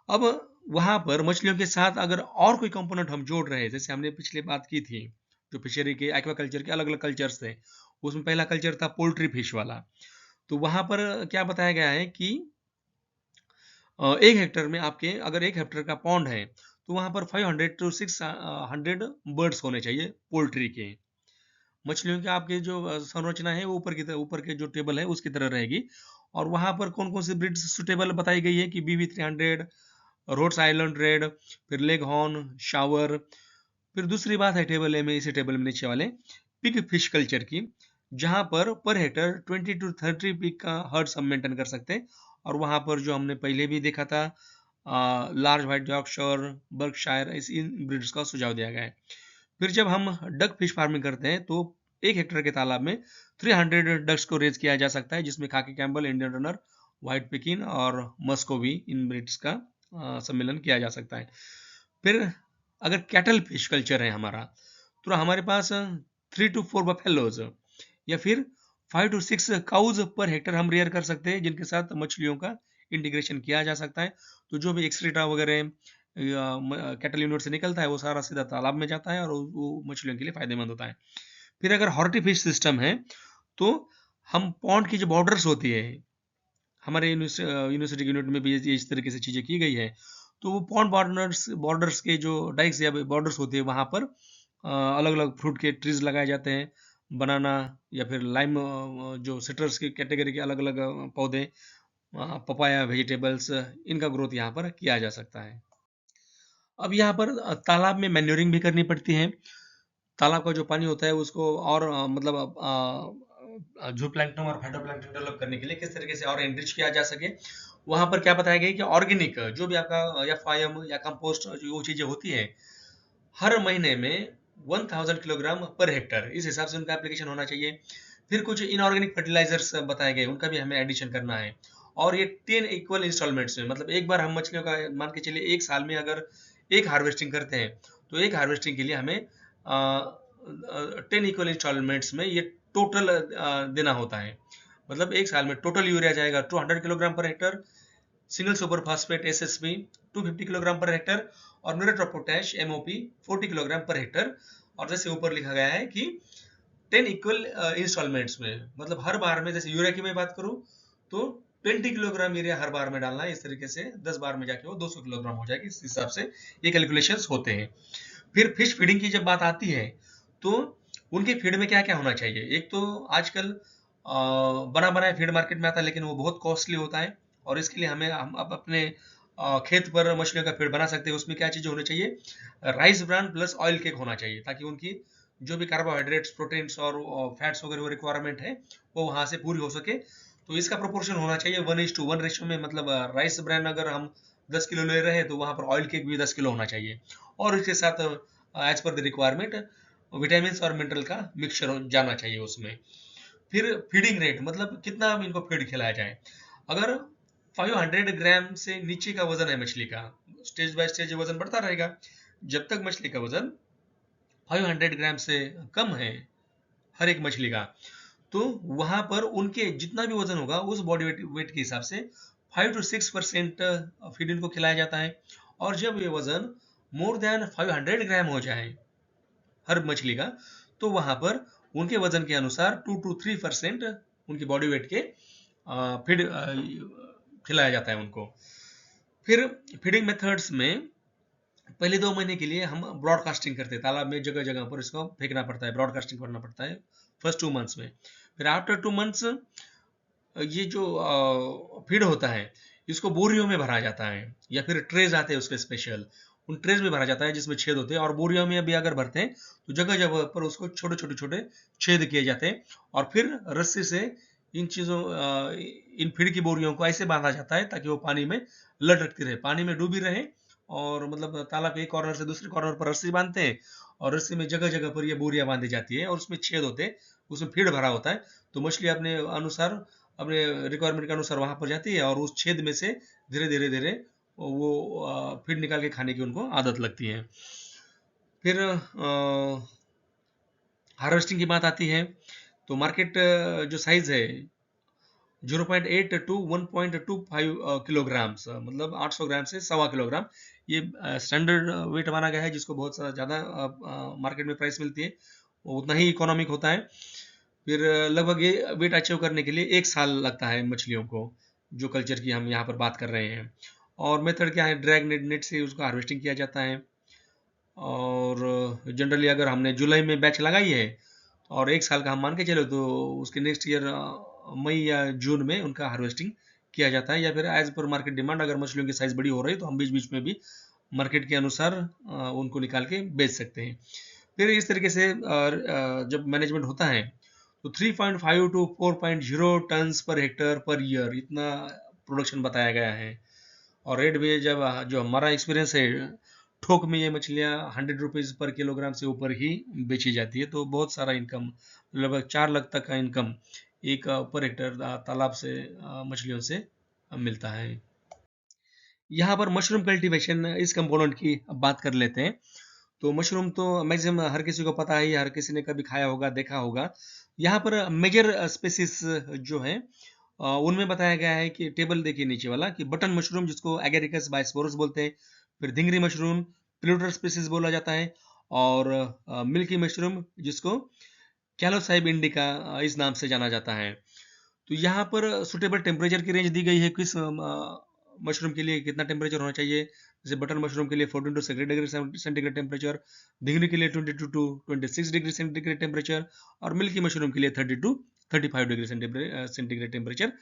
अब वहां पर मछलियों के साथ अगर और कोई कंपोनेंट हम जोड़ रहे हैं, जैसे हमने पिछले बात की थी, जो फिशरी के एक्वाकल्चर के अलग अलग कल्चर्स थे, उसमें पहला कल्चर था पोल्ट्री फिश वाला। तो वहां पर क्या बताया गया है कि 1 हेक्टर में आपके अगर 1 हेक्टर का पॉन्ड है तो वहां पर 500 to 600 बर्ड्स होने चाहिए पोल्ट्री के। मछलियों की आपकी जो संरचना है वो ऊपर के जो टेबल है उसकी तरह रहेगी। और वहां पर कौन कौन सी ब्रीड सुटेबल बताई गई है कि BB300, रोड्स आइलैंड रेड, फिर लेग हॉर्न, शावर। फिर दूसरी बात है टेबल ए में, इसी टेबल में नीचे वाले पिग फिश कल्चर की, जहां पर हेक्टर 20 to 30 पिग का हर्ड हम मेंटेन कर सकते हैं। और वहां पर जो हमने पहले भी देखा था लार्ज व्हाइट यॉर्कशायर, बर्कशायर, इस इन ब्रीड्स का सुझाव दिया गया है। फिर जब हम डक फिश फार्मिंग करते हैं तो 1 हेक्टर के तालाब में 300 डक्स को रेज किया जा सकता है, जिसमें खाकी Campbell, Indian runner, white picking और मस्कोवी इन ब्रीड्स का सम्मेलन किया जा सकता है। फिर अगर कैटल फिश कल्चर है हमारा तो हमारे पास 3 to 4 बफेलोज या फिर 5 to 6 काउज पर हेक्टर हम रेयर कर सकते हैं, जिनके साथ मछलियों का इंटीग्रेशन किया जा सकता है। तो जो भी एक्सक्रीटा वगैरह कैटल यूनिट से निकलता है वो सारा सीधा तालाब में जाता है और वो मछलियों के लिए फायदेमंद होता है। फिर अगर हॉर्टी फिश सिस्टम है तो हम पॉन्ड की जो बॉर्डर्स होती है, हमारे यूनिवर्सिटी के यूनिट में भी इस तरीके से चीज़ें की गई है, तो वो पॉन्ड बॉर्डर्स के जो डाइक्स या बॉर्डर्स होते हैं वहाँ पर अलग अलग फ्रूट के ट्रीज लगाए जाते हैं, बनाना या फिर लाइम, जो सिट्रस की कैटेगरी के अलग अलग पौधे, पपाया, वेजिटेबल्स, इनका ग्रोथ यहाँ पर किया जा सकता है। अब यहाँ पर तालाब में मैन्योरिंग भी करनी पड़ती है। तालाब का जो पानी होता है उसको और जू प्लैंक्टन और फाइटोप्लैंक्टन डेवलप करने के लिए किस तरीके से और एनरिच किया जा सके, वहां पर क्या बताया गया कि ऑर्गेनिक जो भी आपका FIM या कंपोस्ट जो वो चीजें होती है, हर महीने में 1000 किलोग्राम पर हेक्टर, इस हिसाब से उनका एप्लीकेशन होना चाहिए। फिर कुछ इनऑर्गेनिक फर्टिलाइजर्स बताए गए, उनका भी हमें एडिशन करना है। और ये 10 इक्वल इंस्टॉलमेंट्स में, मतलब एक बार हम मछलियों का मान के चलिए एक साल में अगर एक हार्वेस्टिंग करते हैं तो एक हार्वेस्टिंग के लिए हमें 10 इक्वल इंस्टॉलमेंट्स में ये टोटल देना होता है। मतलब एक साल में टोटल यूरिया जाएगा 200 kilogram per hectare, single super phosphate SSP 250 kilogram per hectare और muriate of potash MOP 40 kilogram per hectare. और जैसे ऊपर लिखा गया है कि 10 इक्वल इंस्टॉलमेंट्स में, मतलब हर बार में, जैसे यूरिया की मैं बात करूं तो 20 किलोग्राम यूरिया हर बार में डालना है। इस तरीके से 10 बार में जाके वो 200 किलोग्राम हो जाएगी। इस हिसाब से ये कैलकुलेशंस होते हैं। फिर फिश फीडिंग की जब बात आती है तो उनके फीड में क्या क्या होना चाहिए। एक तो आजकल बना बनाया फीड मार्केट में आता है, लेकिन वो बहुत कॉस्टली होता है और इसके लिए हम अब अपने खेत पर मछलियों का फीड बना सकते हैं। उसमें क्या चीज़ें होनी चाहिए, rice bran plus oil cake होना चाहिए, ताकि उनकी जो भी कार्बोहाइड्रेट्स, प्रोटीन्स और फैट्स वगैरह वो रिक्वायरमेंट है वो वहाँ से पूरी हो सके। तो इसका प्रोपोर्शन होना चाहिए 1:1 रेशियो में। मतलब राइस ब्रान अगर हम 10 किलो ले रहे हैं तो वहाँ पर ऑयल केक भी 10 किलो होना चाहिए। और इसके साथ as per the requirement vitamin और मिनरल का मिक्सचर जाना चाहिए उसमें। फिर फीडिंग रेट, मतलब कितना इनको फीड खिलाया जाए। अगर 500 ग्राम से नीचे का वजन है मछली का, स्टेज बाय स्टेज वजन बढ़ता रहेगा। जब तक मछली का वजन 500 ग्राम से कम है हर एक मछली का, तो वहां पर उनके जितना भी वजन होगा उस बॉडी वेट के हिसाब से 5 to 6% फीड इनको खिलाया जाता है। और जब ये वजन मोर देन 500 ग्राम हो जाए हर मछली का, तो वहां पर उनके वजन के अनुसार 2 to 3% उनकी बॉडी वेट के फीड खिलाया जाता है उनको। फिर फीडिंग मेथड्स में पहले 2 महीने के लिए हम ब्रॉडकास्टिंग करते हैं, तालाब में जगह जगह पर इसको फेंकना पड़ता है, ब्रॉडकास्टिंग करना पड़ता है फर्स्ट 2 मंथ्स में। फिर आफ्टर 2 मंथ्स ये जो फीड होता है इसको बोरियों में भरा जाता है, या फिर ट्रेज आते हैं उसके स्पेशल, उन ट्रेज में भरा जाता है जिसमें छेद होते हैं। और बोरियों में भी अगर भरते हैं तो जगह जगह पर उसको छोटे छोटे छोटे छेद किए जाते हैं और फिर रस्सी से इन चीज़ों इन फीड की बोरियों को ऐसे बांधा जाता है ताकि वो पानी में लटकती रहे, पानी में डूबी रहे। और मतलब तालाब के एक कॉर्नर से दूसरे कॉर्नर पर रस्सी बांधते हैं और रस्सी में जगह जगह पर ये बोरियां बांधी जाती है और उसमें छेद होते हैं, उसमें फीड भरा होता है, तो मछली अपने अनुसार, अपने रिक्वायरमेंट के अनुसार वहां पर जाती है और उस छेद में से धीरे धीरे धीरे वो फीड निकाल के खाने की उनको आदत लगती है। फिर हार्वेस्टिंग की बात आती है, तो मार्केट जो साइज है 0.8 टू 1.25 किलोग्राम्स, मतलब 800 ग्राम से 1.25 किलोग्राम, ये स्टैंडर्ड वेट माना गया है, जिसको बहुत ज़्यादा मार्केट में प्राइस मिलती है, वो उतना ही इकोनॉमिक होता है। फिर लगभग ये वेट अचीव करने के लिए 1 साल लगता है मछलियों को, जो कल्चर की हम यहाँ पर बात कर रहे हैं। और मेथड क्या है, ड्रैग नेट, नेट से उसका हार्वेस्टिंग किया जाता है। और जनरली अगर हमने जुलाई में बैच लगाई है और 1 साल का हम मान के चलो, तो उसके नेक्स्ट ईयर मई या जून में उनका हार्वेस्टिंग किया जाता है, या फिर एज पर मार्केट डिमांड, अगर मछलियों की साइज बड़ी हो रही है तो हम बीच बीच में भी मार्केट के अनुसार उनको निकाल के बेच सकते हैं। फिर इस तरीके से जब मैनेजमेंट होता है तो 3.5 to 4.0 tons per hectare per year इतना प्रोडक्शन बताया गया है। और रेट भी जब जो हमारा एक्सपीरियंस है, थोक में ये मछलियाँ 100 रुपीज़ पर किलोग्राम से ऊपर ही बेची जाती है, तो बहुत सारा इनकम, लगभग 4 लाख तक का इनकम एक पर हेक्टर तालाब से मछलियों से मिलता है। यहाँ पर मशरूम कल्टीवेशन, इस कंपोनेंट की बात कर लेते हैं। तो मशरूम तो मैक्सिमम हर किसी को पता है, हर किसी ने कभी खाया होगा, देखा होगा। यहाँ पर मेजर स्पेसिस जो है उनमें बताया गया है कि टेबल देखिए नीचे वाला, कि बटन मशरूम जिसको एगेरिकस बाइस्पोरस बोलते हैं, फिर धिंगरी मशरूम प्लूटर स्पेसिस बोला जाता है, और मिल्की मशरूम जिसको कैलोसाइब इंडिका इस नाम से जाना जाता है। तो यहाँ पर सुटेबल टेम्परेचर की रेंज दी गई है, किस मशरूम के लिए कितना टेम्परेचर होना चाहिए। जैसे बटन मशरूम के लिए 14 टू 6 डिग्री सेंटीग्रेड टेम्परेचर, धिंगरी के लिए 22 टू 26 डिग्री सेंटीग्रेड टेम्परेचर, और मिल्की मशरूम के लिए 30 टू 35 डिग्री सेंटीग्रेड टेम्परेचर।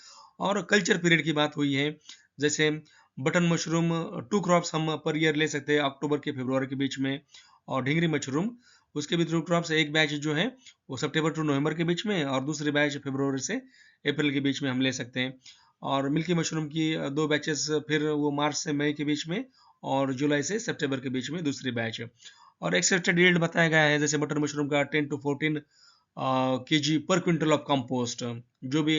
और कल्चर पीरियड की बात हुई है, जैसे बटन मशरूम 2 क्रॉप्स हम पर ईयर ले सकते हैं, अक्टूबर के फरवरी के बीच में। और ढिंगरी मशरूम, उसके भी 2 क्रॉप्स, एक बैच जो है वो सितंबर टू नवंबर के बीच में, और दूसरी बैच फरवरी से अप्रैल के बीच में हम ले सकते हैं। और मिल्की मशरूम की 2 बैचेस फिर वो मार्च से मई के बीच में, और जुलाई से सितंबर के बीच में दूसरी बैच। और एक्सपेक्टेड यील्ड बताया गया है, जैसे बटर मशरूम का 10 टू 14 केजी पर क्विंटल ऑफ कंपोस्ट, जो भी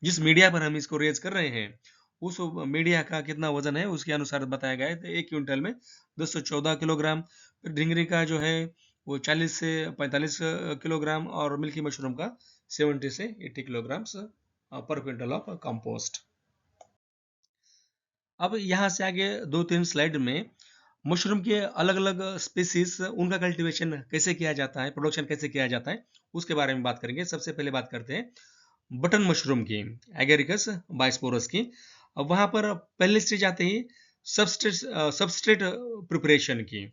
जिस मीडिया पर हम इसको रेज कर रहे हैं उस मीडिया का कितना वजन है उसके अनुसार बताया गया है। तो 1 क्विंटल में 214 किलोग्राम। फिर ढिंगरी का जो है वो 40 से 45 किलोग्राम, और मिल्की मशरूम का 70 से 80 किलोग्राम पर क्विंटल ऑफ कंपोस्ट। अब यहाँ से आगे 2-3 स्लाइड में मशरूम के अलग अलग स्पीसीज, उनका कल्टीवेशन कैसे किया जाता है, प्रोडक्शन कैसे किया जाता है, उसके बारे में बात करेंगे। सबसे पहले बात करते हैं बटन मशरूम की, एगेरिकस बाइस्पोरस की। अब वहाँ पर पहले स्टेज आते ही सबस्ट्रेट प्रिपरेशन की।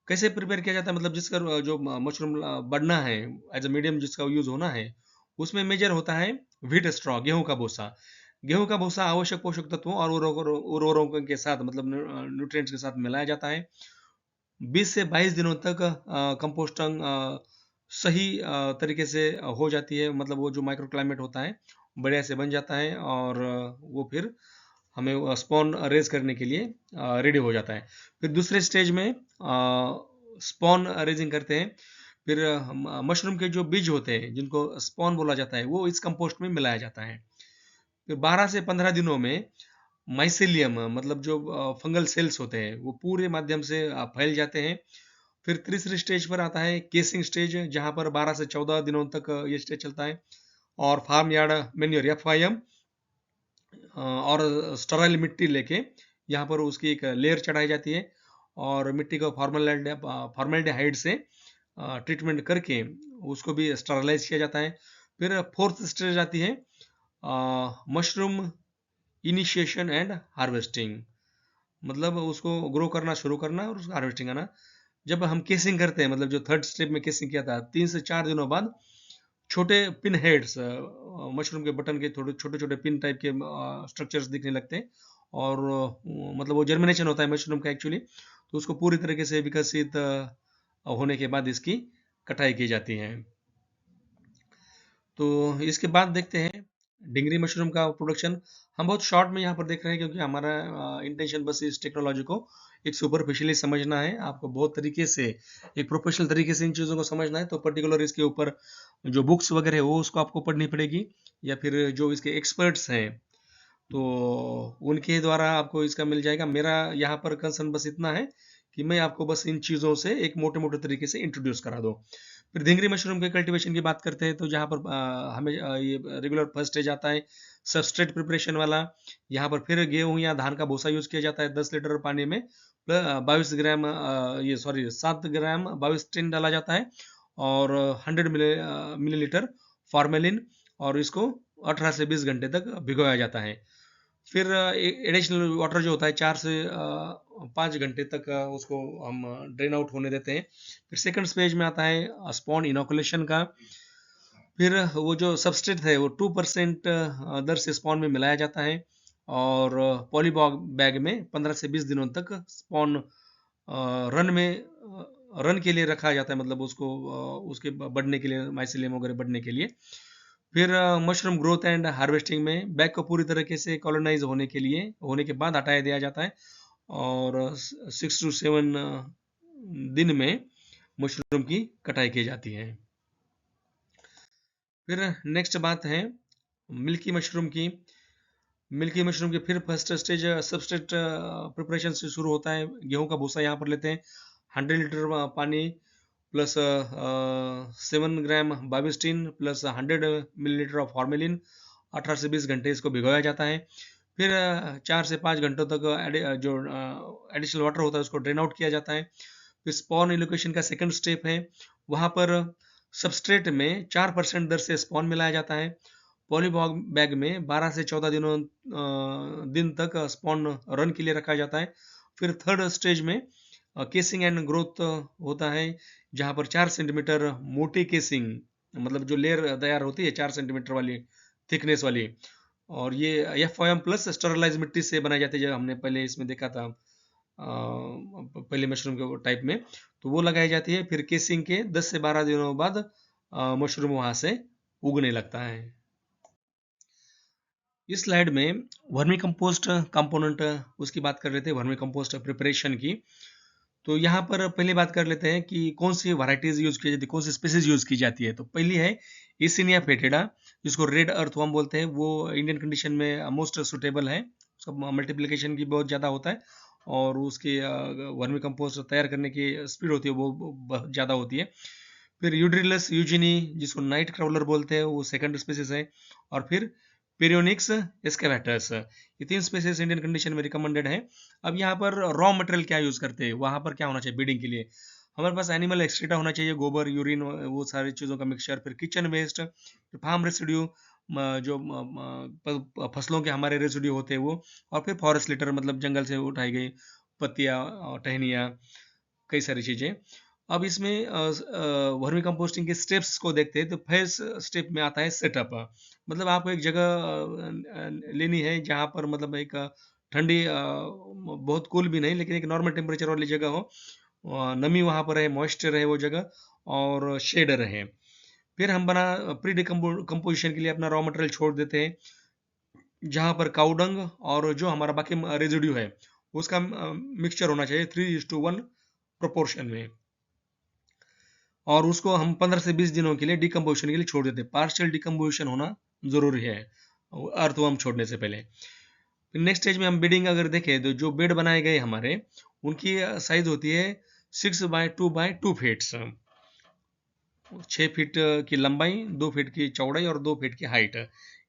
कैसे प्रिपेयर किया जाता है, मतलब जिसका जो मशरूम बढ़ना है, एज अ मीडियम जिसका यूज होना है, उसमें मेजर होता है व्हीट स्ट्रॉ, गेहूं का भूसा। गेहूं का भूसा आवश्यक पोषक तत्वों और उर्वरकों के साथ, मतलब न्यूट्रिएंट्स के साथ मिलाया जाता है। 20 से 22 दिनों तक कंपोस्टिंग सही तरीके से हो जाती है, मतलब वो जो माइक्रो क्लाइमेट होता है बढ़िया से बन जाता है, और वो फिर हमें स्पॉन रेज करने के लिए रेडी हो जाता है। फिर दूसरे स्टेज में स्पॉन रेजिंग करते हैं। फिर मशरूम के जो बीज होते हैं जिनको स्पॉन बोला जाता है, वो इस कंपोस्ट में मिलाया जाता है। फिर 12 से 15 दिनों में माइसेलियम, मतलब जो फंगल सेल्स होते हैं, वो पूरे माध्यम से फैल जाते हैं। फिर तीसरी स्टेज पर आता है केसिंग स्टेज, जहां पर 12 से 14 दिनों तक ये स्टेज चलता है। और फार्म यार्ड मेन्योर FYM और स्टराइल मिट्टी लेके यहाँ पर उसकी एक लेयर चढ़ाई जाती है, और मिट्टी को फॉर्मेल्डिहाइड से ट्रीटमेंट करके उसको भी स्टरलाइज किया जाता है। फिर फोर्थ स्टेज आती है मशरूम इनिशिएशन एंड हार्वेस्टिंग, मतलब उसको ग्रो करना शुरू करना और उसका हार्वेस्टिंग करना। जब हम केसिंग करते हैं, मतलब जो थर्ड स्टेप में केसिंग किया था, 3 से 4 दिनों बाद छोटे पिन हेड्स, मशरूम के बटन के थोड़े छोटे छोटे पिन टाइप के स्ट्रक्चर्स दिखने लगते हैं, और मतलब वो जर्मिनेशन होता है मशरूम का एक्चुअली। तो उसको पूरी तरीके से विकसित होने के बाद इसकी कटाई की जाती है। तो इसके बाद देखते हैं डिंगरी मशरूम का प्रोडक्शन हम बहुत शॉर्ट में यहाँ पर देख रहे हैं, क्योंकि हमारा इंटेंशन बस इस टेक्नोलॉजी को एक सुपरफिशियली समझना है। आपको बहुत तरीके से, एक प्रोफेशनल तरीके से इन चीज़ों को समझना है, तो पर्टिकुलर इसके ऊपर जो बुक्स वगैरह है वो उसको आपको पढ़नी पड़ेगी, या फिर जो इसके एक्सपर्ट्स हैं तो उनके द्वारा आपको इसका मिल जाएगा। मेरा यहाँ पर कंसर्न बस इतना है कि मैं आपको बस इन चीज़ों से एक मोटे मोटे तरीके से इंट्रोड्यूस करा दूँ। फिर धिंगरी मशरूम के कल्टीवेशन की बात करते हैं, तो जहाँ पर हमें ये रेगुलर फर्स्ट स्टेज आता है सबस्ट्रेट प्रिपरेशन वाला। यहाँ पर फिर गेहूँ या धान का भूसा यूज किया जाता है 10 लीटर पानी में 22 ग्राम ये सॉरी 7 ग्राम 22 टिन डाला जाता है, और 100 मिलीलीटर फॉर्मेलिन, और इसको 18 से 20 घंटे तक भिगोया जाता है। फिर एडिशनल वाटर जो होता है 4 से 5 घंटे तक उसको हम ड्रेन आउट होने देते हैं। फिर सेकंड स्टेज में आता है स्पॉन इनोकुलेशन का। फिर वो जो सबस्ट्रेट है वो 2% दर से स्पॉन में मिलाया जाता है, और पॉली बैग में 15 से 20 दिनों तक स्पॉन रन में रन के लिए रखा जाता है, मतलब उसको उसके बढ़ने के लिए, माइसिलियम वगैरह बढ़ने के लिए। फिर मशरूम ग्रोथ एंड हार्वेस्टिंग में बैग को पूरी तरीके से कॉलोनाइज होने के बाद हटाया दिया जाता है, और 6 to 7 दिन में मशरूम की कटाई की जाती है। फिर नेक्स्ट बात है मिल्की मशरूम की। मिल्की मशरूम की फिर फर्स्ट स्टेज सबस्ट्रेट प्रिपरेशन से शुरू होता है। गेहूं का भूसा यहाँ पर लेते हैं 100 लीटर पानी plus 7 gram 22 tin plus 100 millilitre of formalin, 18 से 20 घंटे इसको भिगोया जाता है। फिर 4 से 5 घंटों तक जो एडिशनल वाटर होता है उसको ड्रेन आउट किया जाता है। फिर स्पॉन एलोकेशन का सेकंड स्टेप है, वहाँ पर सबस्ट्रेट में 4% दर से स्पॉन मिलाया जाता है। पॉली बैग में 12 से 14 दिन तक स्पॉन रन के लिए रखा जाता है। फिर थर्ड स्टेज में केसिंग एंड ग्रोथ होता है, जहाँ पर 4 सेंटीमीटर मोटी केसिंग, मतलब जो लेयर तैयार होती है 4 सेंटीमीटर वाली थिकनेस वाली, और ये एफ प्लस स्टरलाइज मिट्टी से बनाई जाती है, जो हमने पहले इसमें देखा था पहले मशरूम के टाइप में, तो वो लगाई जाती है। फिर केसिंग के 10 से 12 दिनों बाद मशरूम वहाँ से उगने लगता है। इस स्लाइड में वर्मी कंपोस्ट कंपोनेंट उसकी बात कर रहे थे, वर्मी कंपोस्ट प्रिपरेशन की। तो यहाँ पर पहले बात कर लेते हैं कि कौन सी वैरायटीज यूज की जाती है, कौन सी स्पीसीज यूज की जाती है। तो पहली है इसिनिया फेटेडा, जिसको रेड अर्थवर्म बोलते हैं। वो इंडियन कंडीशन में मोस्ट सुटेबल है, उसका मल्टीप्लिकेशन की बहुत ज़्यादा होता है, और उसकी वर्मी कंपोस्ट तैयार करने की स्पीड होती है वो बहुत ज़्यादा होती है। फिर यूड्रिलस यूजिनी, जिसको नाइट क्राउलर बोलते हैं, वो सेकंड स्पीसीज है। और फिर पेरियोनिक्स एस्केवेटस, ये 3 स्पीसीज इंडियन कंडीशन में रिकमेंडेड है। अब यहाँ पर रॉ मटेरियल क्या यूज़ करते हैं, वहाँ पर क्या होना चाहिए ब्रीडिंग के लिए। हमारे पास एनिमल एक्सक्रीटा होना चाहिए, गोबर, यूरिन, वो सारी चीज़ों का मिक्सचर। फिर किचन वेस्ट, फिर फार्म रेसिड्यू, जो फसलों के हमारे रेसिड्यू होते हैं वो, और फिर फॉरेस्ट लिटर, मतलब जंगल से उठाई गई पत्तियाँ, टहनियाँ, कई सारी चीज़ें। अब इसमें वर्मी कंपोस्टिंग के स्टेप्स को देखते हैं, तो फर्स्ट स्टेप में आता है सेटअप। मतलब आपको एक जगह लेनी है जहाँ पर मतलब एक ठंडी, बहुत कूल भी नहीं, लेकिन एक नॉर्मल टेम्परेचर वाली जगह हो, नमी वहाँ पर है, मॉइस्चर है वो जगह, और शेड रहे। फिर हम प्री डिकम्पोजिशन के लिए अपना रॉ मटेरियल छोड़ देते हैं, जहाँ पर काउडंग और जो हमारा बाकी रेजिड्यू है उसका मिक्सचर होना चाहिए 3:1 प्रोपोर्शन में, और उसको हम 15 से 20 दिनों के लिए डिकम्पोजिशन के लिए छोड़ देते हैं। पार्शियल डिकम्पोजिशन होना जरूरी है अर्थवर्म छोड़ने से पहले। नेक्स्ट स्टेज में हम बेडिंग अगर देखें, तो जो बेड बनाए गए हमारे, उनकी साइज होती है 6x2x2 फीट, 6 फीट की लंबाई, 2 फीट की चौड़ाई और 2 फीट की हाइट।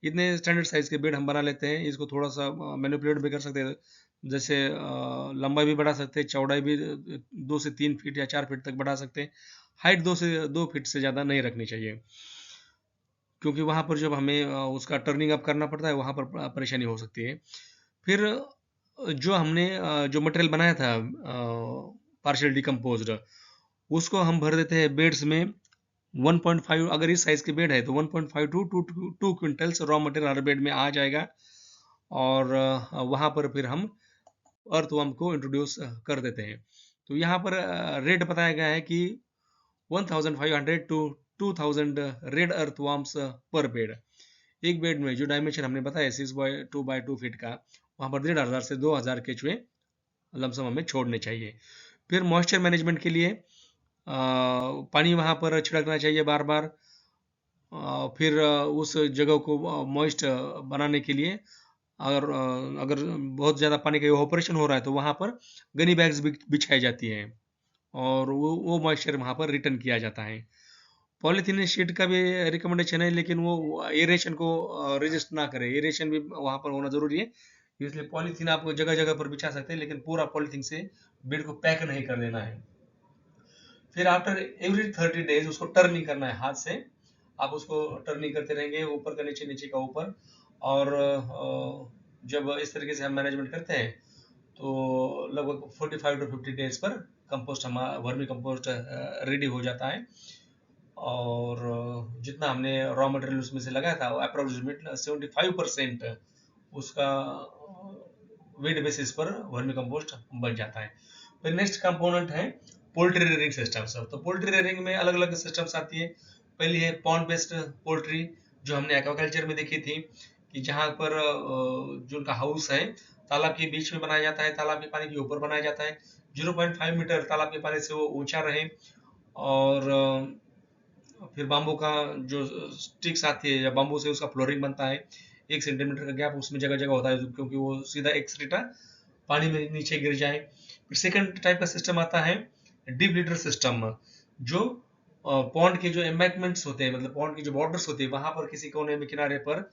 इतने स्टैंडर्ड साइज के बेड हम बना लेते हैं। इसको थोड़ा सा मैनिपुलेट भी कर सकते हैं, जैसे लंबाई भी बढ़ा सकते हैं, चौड़ाई भी 2 से 3 फीट या 4 फीट तक बढ़ा सकते हैं। हाइट 2 फीट से ज़्यादा नहीं रखनी चाहिए, क्योंकि वहाँ पर जब हमें उसका टर्निंग अप करना पड़ता है, वहाँ पर परेशानी हो सकती है। फिर जो हमने जो मटेरियल बनाया था पार्शियल डिकम्पोज्ड, उसको हम भर देते हैं बेड्स में। 1.5, अगर इस साइज के बेड है तो 1.5 टू 2 क्विंटल्स रॉ मटेरियल हर बेड में आ जाएगा, और वहाँ पर फिर हम अर्थवर्म को इंट्रोड्यूस कर देते हैं। तो यहाँ पर रेट बताया गया है कि 1500 टू 2000 रेड अर्थवर्म्स पर बेड। एक बेड में जो डायमेंशन हमने बताया 6x2 फीट का, वहाँ पर 1500 से 2000 केचुए लमसम हमें छोड़ने चाहिए। फिर मॉइस्चर मैनेजमेंट के लिए पानी वहाँ पर छिड़कना चाहिए बार बार। फिर उस जगह को मॉइस्ट बनाने के लिए अगर बहुत ज़्यादा पानी का इवापोरेशन हो रहा है तो वहाँ पर गनी बैग्स बिछाई जाती हैं और वो मॉइस्चर वहाँ पर रिटर्न किया जाता है। पॉलीथीन शीट का भी रिकमेंडेशन है, लेकिन वो एरेशन को रेजिस्ट ना करे, एरेशन भी वहाँ पर होना ज़रूरी है। इसलिए पॉलीथीन आप जगह जगह पर बिछा सकते हैं, लेकिन पूरा पॉलीथीन से बेड को पैक नहीं कर देना है। फिर आफ्टर एवरी 30 डेज उसको टर्निंग करना है हाथ से। आप उसको टर्निंग करते रहेंगे, ऊपर का नीचे, नीचे का ऊपर। और जब इस तरीके से हम मैनेजमेंट करते हैं तो लगभग 45 टू 50 डेज पर कंपोस्ट हमारा वर्मी कंपोस्ट रेडी हो जाता है। और जितना हमने रॉ मटेरियल उसमें से लगाया था अप्रोक्सीमेट 75% उसका वेट बेसिस पर वर्मी कंपोस्ट बन जाता है। फिर नेक्स्ट कंपोनेंट है पोल्ट्री रेयरिंग सिस्टम्स। तो पोल्ट्री रेयरिंग में अलग अलग सिस्टम्स आती है। पहली है पॉन्ड बेस्ड पोल्ट्री, जो हमने एक्वाकल्चर में देखी थी कि जहाँ पर जो उनका हाउस है तालाब के बीच में बनाया जाता है, तालाब के पानी के ऊपर बनाया जाता है, 0.5 मीटर तालाब के पानी से वो ऊंचा रहे। और फिर बाम्बू का जो स्टिक्स आती है या बाम्बू से उसका फ्लोरिंग बनता है, 1 सेंटीमीटर का गैप उसमें जगह जगह होता है, क्योंकि वो सीधा एक सीटा पानी में नीचे गिर जाए। फिर सेकंड टाइप का सिस्टम आता है डीप लीटर सिस्टम, जो पॉन्ड के जो एम्बैंकमेंट्स होते हैं, मतलब पॉन्ड की जो बॉर्डर्स होती है, वहां पर किसी कोने में किनारे पर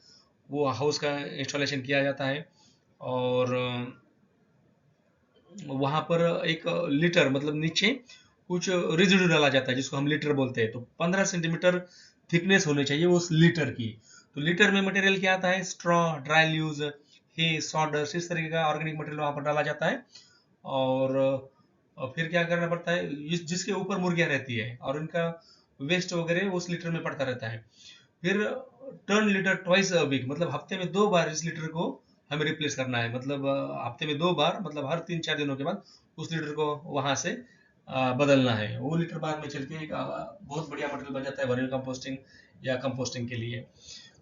वो हाउस का इंस्टॉलेशन किया जाता है। और वहां पर एक लीटर मतलब नीचे कुछ रेजिड्यू डाला जाता है जिसको हम लीटर बोलते हैं। तो 15 सेंटीमीटर थिकनेस होनी चाहिए उस लीटर की। तो लीटर में मटेरियल क्या आता है, स्ट्रॉ, ड्राई लीव्स, हे, सॉडस्ट, इस तरीके का ऑर्गेनिक मटेरियल वहां पर डाला जाता है। और फिर क्या करना पड़ता है, जिसके ऊपर मुर्गियां रहती है और इनका वेस्ट वगैरह उस लीटर में पड़ता रहता है। फिर turn litter twice a week, मतलब हफ्ते में 2 बार इस लीटर को हमें रिप्लेस करना है। मतलब हफ्ते में 2 बार, मतलब हर 3-4 दिनों के बाद उस लीटर को वहां से बदलना है। वो लीटर बाद में चल के एक बहुत बढ़िया मटेरियल बन जाता है वर्मी कंपोस्टिंग या कंपोस्टिंग के लिए।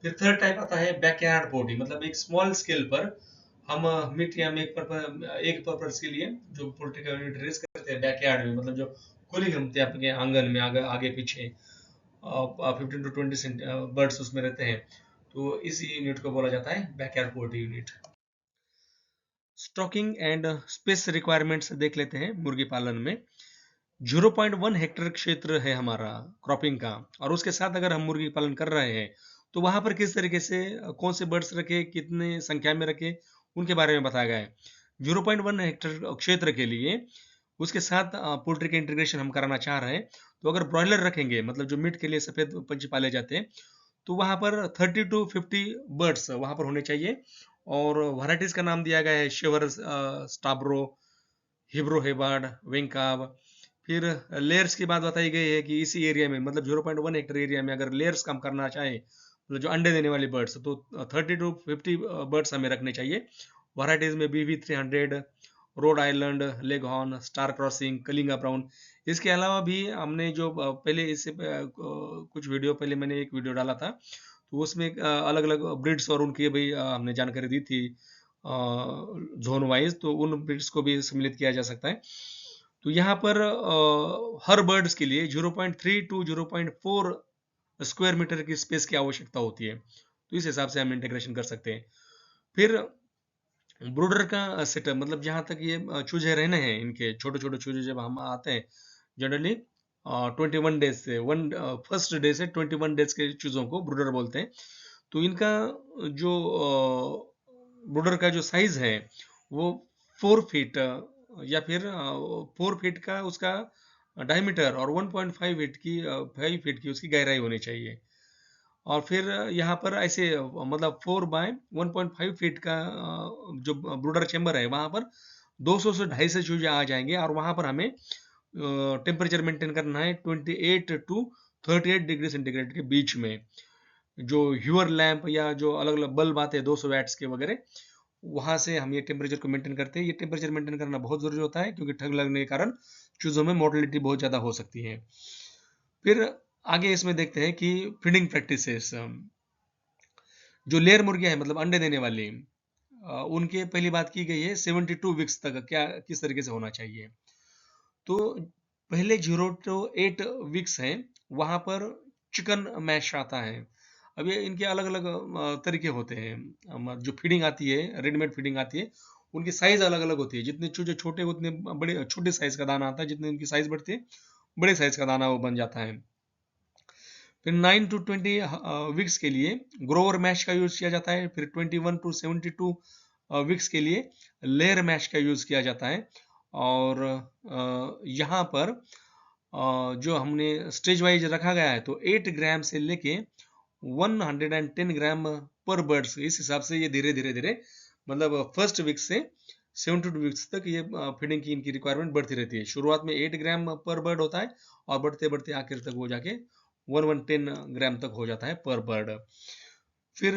फिर थर्ड टाइप आता है बैकयार्ड पोटी, मतलब एक स्मॉल स्केल पर हम मीट या एक पर्पज के लिए जो पोल्ट्री का यूनिट रेस करते हैं बैकयार्ड में, मतलब जो खुली घूमते हैं आपके आंगन में आगे पीछे, 15 to 20 बर्ड्स उसमें रहते हैं, तो इस यूनिट को बोला जाता है backyard poultry unit. Stocking and space requirements देख लेते हैं मुर्गी पालन में। 0.1 हेक्टेयर क्षेत्र है हमारा क्रॉपिंग का, और उसके साथ अगर हम मुर्गी पालन कर रहे हैं तो वहां पर किस तरीके से कौन से बर्ड्स रखे, कितने संख्या में रखे, उनके बारे में बताया गया है। 0.1 हेक्टेयर क्षेत्र के लिए उसके साथ पोल्ट्री के इंटीग्रेशन हम कराना चाह रहे हैं, तो अगर ब्रॉयलर रखेंगे, मतलब जो मीट के लिए सफेद पंछी पाले जाते हैं, तो वहां पर 30 to 50 बर्ड्स वहां पर होने चाहिए। और वैरायटीज का नाम दिया गया है शेवर, स्टाब्रो, हिब्रो हेबार्ड, विंकाब। फिर लेयर्स की बात बताई गई है कि इसी एरिया में, मतलब 0.1 हेक्टेयर एरिया में अगर लेयर्स काम करना चाहे, मतलब जो अंडे देने वाली बर्ड्स, तो 30 to 50 बर्ड्स हमें रखने चाहिए। वैरायटीज में BV300, Rhode Island, leghorn, star crossing, Kalinga brown. इसके अलावा भी हमने जो पहले इससे कुछ वीडियो पहले मैंने एक वीडियो डाला था, तो उसमें अलग अलग ब्रिड्स और उनकी भी हमने जानकारी दी थी जोन वाइज, तो उन ब्रिड्स को भी सम्मिलित किया जा सकता है। तो यहाँ पर हर बर्ड्स के लिए 0.3 to 0.4 स्क्वायर मीटर की स्पेस की आवश्यकता होती है, तो इस हिसाब से हम इंटीग्रेशन कर सकते हैं। फिर ब्रूडर का सेटअप, मतलब जहाँ तक ये चूजे रहने हैं, इनके छोटे छोटे चूजे जब हम आते हैं जनरली 21 डेज से फर्स्ट डे से 21 डेज के चूजों को ब्रूडर बोलते हैं। तो इनका जो ब्रूडर का जो साइज है वो 4 फीट या फिर 4 फीट का उसका डायमीटर और 1.5 फीट की 5 फीट की उसकी गहराई होनी चाहिए। और फिर यहाँ पर ऐसे मतलब 4x1.5 फीट का जो ब्रूडर चेम्बर है, वहाँ पर 200 से 250 चूजे आ जाएंगे। और वहाँ पर हमें टेम्परेचर मेंटेन करना है 28 to 38 डिग्री सेंटीग्रेड के बीच में। जो ह्यूअर लैंप या जो अलग अलग बल्ब आते हैं 200 वैट्स के वगैरह, वहां से हम ये टेम्परेचर को मेंटेन करते हैं। ये टेम्परेचर मेंटेन करना बहुत जरूरी होता है, क्योंकि ठग लगने के कारण चूजों में मोर्टेलिटी बहुत ज्यादा हो सकती है। फिर आगे इसमें देखते हैं कि फीडिंग प्रैक्टिसेस। जो लेयर मुर्गियां हैं मतलब अंडे देने वाली, उनके पहली बात की गई है 72 वीक्स तक क्या किस तरीके से होना चाहिए। तो पहले 0 to 8 वीक्स हैं, वहां पर चिकन मैश आता है। अब ये इनके अलग अलग तरीके होते हैं। जो फीडिंग आती है, रेडीमेड फीडिंग आती है, उनकी साइज अलग अलग होती है। जितने चूजे छोटे उतने बड़े, छोटे साइज का दाना आता है, जितने उनकी साइज बढ़ती है बड़े साइज का दाना वो बन जाता है। फिर 9 to 20 वीक्स के लिए ग्रोवर मैश का यूज किया जाता है। फिर 21 to 72 वीक्स के लिए लेयर मैश का यूज किया जाता है। और यहाँ पर जो हमने स्टेज वाइज रखा गया है, तो 8 ग्राम से लेके 110 ग्राम पर बर्ड्स, इस हिसाब से ये धीरे धीरे धीरे मतलब फर्स्ट वीक से 72 वीक्स तक ये फीडिंग की इनकी रिक्वायरमेंट बढ़ती रहती है। शुरुआत में 8 ग्राम पर बर्ड होता है और बढ़ते बढ़ते आखिर तक वो जाके 110 ग्राम तक हो जाता है पर बर्ड। फिर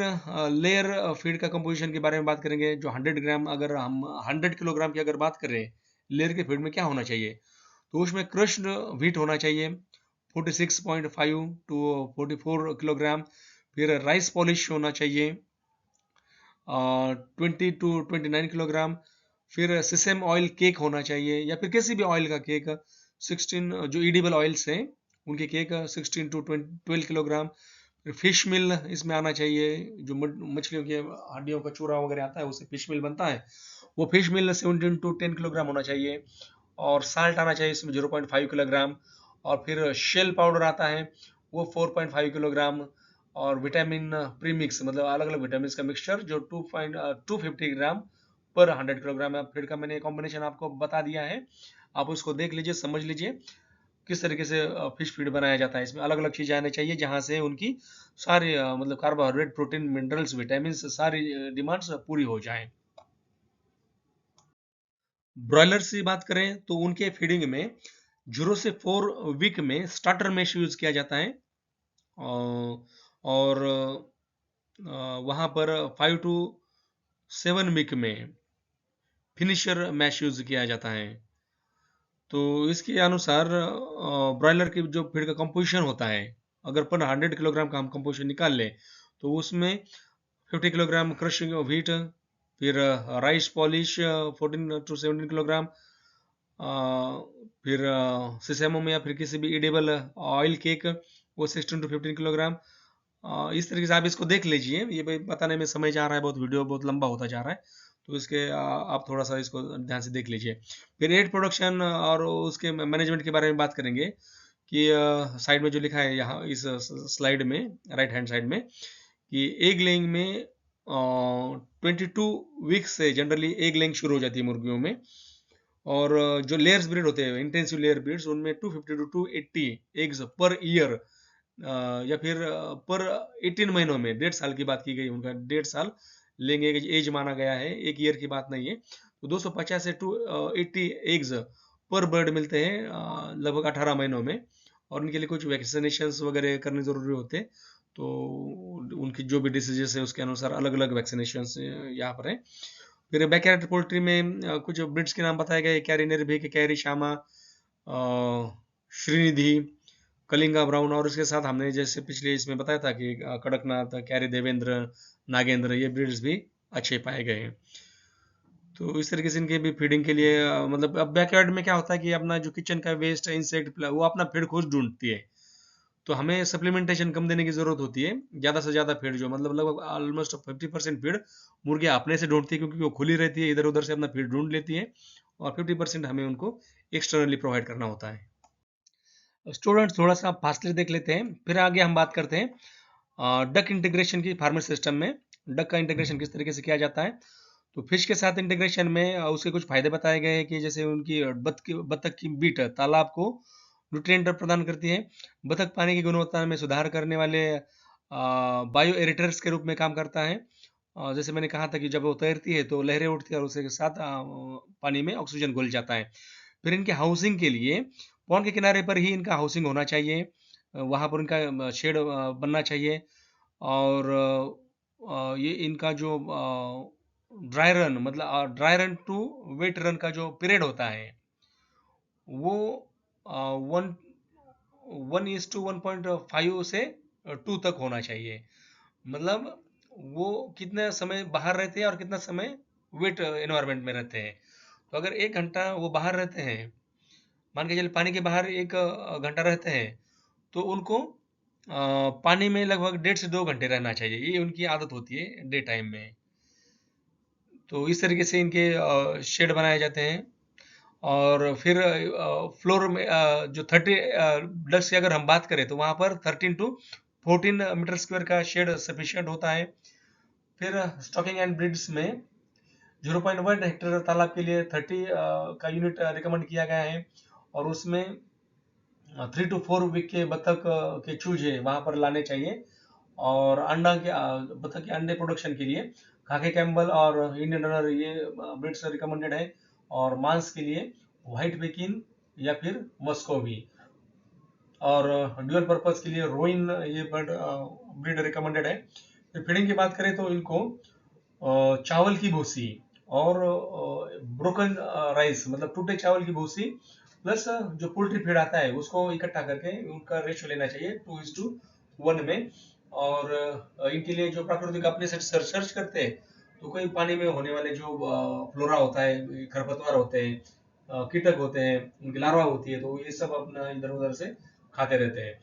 लेयर फीड का कंपोजिशन के बारे में बात करेंगे। जो 100 ग्राम, अगर हम 100 किलोग्राम की अगर बात करें लेयर के फीड में क्या होना चाहिए, तो उसमें क्रश्ड व्हीट होना चाहिए 46.5 to 44 किलोग्राम। फिर राइस पॉलिश होना चाहिए 20 to 29 किलोग्राम। फिर सिसेम ऑयल केक होना चाहिए, या फिर किसी भी ऑयल का केक 16, जो ईडिबल ऑयल्स हैं उनके केक 16 to 12 किलोग्राम। फिर फिश मिल इसमें आना चाहिए। जो मछलियों की हड्डियों का चूरा वगैरह आता है उससे फिश मिल बनता है, वो फिश मिल 17 to 10 किलोग्राम होना चाहिए। और साल्ट आना चाहिए इसमें 0.5 किलोग्राम। और फिर शेल पाउडर आता है वो 4.5 किलोग्राम। और विटामिन प्रीमिक्स मतलब अलग अलग विटामिन का मिक्सचर जो 250 ग्राम पर 100 किलोग्राम है। फीड का मैंने कॉम्बिनेशन आपको बता दिया है, आप उसको देख लीजिए, समझ लीजिए किस तरीके से फिश फीड बनाया जाता है। इसमें अलग अलग चीज़ें आनी चाहिए जहाँ से उनकी सारी मतलब कार्बोहाइड्रेट, प्रोटीन, मिनरल्स, विटामिन सारी डिमांड्स पूरी हो जाए। ब्रॉयलर की बात करें तो उनके फीडिंग में 0 से 4 वीक में स्टार्टर मैश यूज किया जाता है। और वहाँ पर 5 to 7 वीक में फिनिशर मैश यूज किया जाता है। तो इसके अनुसार ब्रॉयलर की जो फीड का कंपोजिशन होता है, अगर पर 100 किलोग्राम का हम कंपोजिशन निकाल लें तो उसमें 50 किलोग्राम क्रशिंग व्हीट, फिर राइस पॉलिश 14 to 17 किलोग्राम, फिर सिसेमो में या फिर किसी भी एडिबल ऑयल केक वो 16 to 15 किलोग्राम। इस तरीके से आप इसको देख लीजिए। ये भाई बताने में समय जा रहा है, बहुत वीडियो बहुत लंबा होता जा रहा है, तो इसके आप थोड़ा सा इसको ध्यान से देख लीजिए। फिर एड प्रोडक्शन और उसके मैनेजमेंट के बारे में बात करेंगे कि साइड में जो लिखा है यहाँ इस स्लाइड में, राइट हैंड साइड में, कि एग लेइंग में 22 वीक्स से जनरली एग लेइंग शुरू हो जाती है मुर्गियों में। और जो लेयर्स ब्रीड होते हैं, इंटेंसिव लेयर ब्रीड्स, उनमें 250 to 280 एग्स पर ईयर, या फिर पर 18 महीनों में, 1.5 साल की बात की गई, उनका 1.5 साल लेंगे एज माना गया है, एक ईयर की बात नहीं है। तो 250 से 280 एग्स पर बर्ड मिलते हैं लगभग 18 महीनों में। और उनके लिए कुछ वैक्सीनेशन वगैरह करने जरूरी होते हैं, तो उनकी जो भी डिसीजेस है उसके अनुसार अलग अलग वैक्सीनेशन यहाँ पर है। फिर बैकयार्ड पोल्ट्री में कुछ ब्रिड्स के नाम बताए गए, कैरी निर्भीक, कैरी श्यामा, श्रीनिधि, कलिंगा ब्राउन। और इसके साथ हमने जैसे पिछले इसमें बताया था कि कड़कनाथ, कैरी देवेंद्र, नागेंद्र, ये ब्रीड्स भी अच्छे पाए गए हैं। तो इस तरीके से इनके भी फीडिंग के लिए मतलब अब बैकयार्ड में क्या होता है कि अपना जो किचन का वेस्ट, इंसेक्ट, वो अपना फीड खुद ढूंढती है, तो हमें सप्लीमेंटेशन कम देने की जरूरत होती है। ज़्यादा से ज़्यादा फीड जो मतलब लगभग ऑलमोस्ट 50% फीड मुर्गियाँ अपने से ढूंढती है, क्योंकि वो खुली रहती है, इधर उधर से अपना फीड ढूंढ लेती है, और 50% हमें उनको एक्सटर्नली प्रोवाइड करना होता है। स्टूडेंट्स थोड़ा सा फास्टली देख लेते हैं, फिर आगे हम बात करते हैं डक इंटीग्रेशन की। फार्मर सिस्टम में डक का इंटीग्रेशन किस तरीके से किया जाता है। तो फिश के साथ इंटीग्रेशन में उसके कुछ फायदे बताए गए हैं कि जैसे उनकी बतख की बीट तालाब को न्यूट्रिएंट प्रदान करती है। बतख पानी की गुणवत्ता में सुधार करने वाले बायो एरेटर्स के रूप में काम करता है। जैसे मैंने कहा था कि जब वो तैरती है तो लहरें उठती है और उसके साथ पानी में ऑक्सीजन घुल जाता है। फिर इनके हाउसिंग के लिए पॉन्ड के किनारे पर ही इनका हाउसिंग होना चाहिए, वहाँ पर इनका शेड बनना चाहिए। और ये इनका जो ड्राई रन मतलब dry run to wet run का जो पीरियड होता है वो 1:1.5 से 2 तक होना चाहिए। मतलब वो कितना समय बाहर रहते हैं और कितना समय वेट एनवायरनमेंट में रहते हैं। तो अगर 1 घंटा वो बाहर रहते हैं, मान के चलिए पानी के बाहर 1 घंटा रहते हैं, तो उनको पानी में लगभग 1.5 से 2 घंटे रहना चाहिए। ये उनकी आदत होती है डे टाइम में। तो इस तरीके से इनके शेड बनाए जाते हैं। और फिर फ्लोर में जो 30 डक्स की अगर हम बात करें तो वहाँ पर 13 टू 14 मीटर स्क्वायर का शेड सफिशिएंट होता है। फिर स्टॉकिंग एंड ब्रीड्स में 0.1 हेक्टेयर तालाब के लिए 30 का यूनिट रिकमेंड किया गया है। और उसमें 3 टू 4 वीक के बतख के चूजे वहाँ पर लाने चाहिए। और अंडा के बतख के अंडे प्रोडक्शन के लिए खाकी कैम्बल और इंडियन रनर ये ब्रीड्स रिकमेंडेड है। और मांस के लिए व्हाइट पेकिन या फिर मस्कोवी। और ड्यूअल पर्पस के लिए रोइन ये ब्रीड रिकमेंडेड है। फिर फीडिंग की बात करें तो इनको चावल की भूसी और ब्रोकन राइस मतलब टूटे चावल की भूसी प्लस जो पोल्ट्री फीड आता है उसको इकट्ठा करके उनका रेशियो लेना चाहिए 2:1 में। और इनके लिए जो प्राकृतिक अपने से सर्च करते हैं तो कोई पानी में होने वाले जो फ्लोरा होता है, खरपतवार होते हैं, कीटक होते हैं, उनकी लार्वा होती है, तो ये सब अपना इधर उधर से खाते रहते हैं।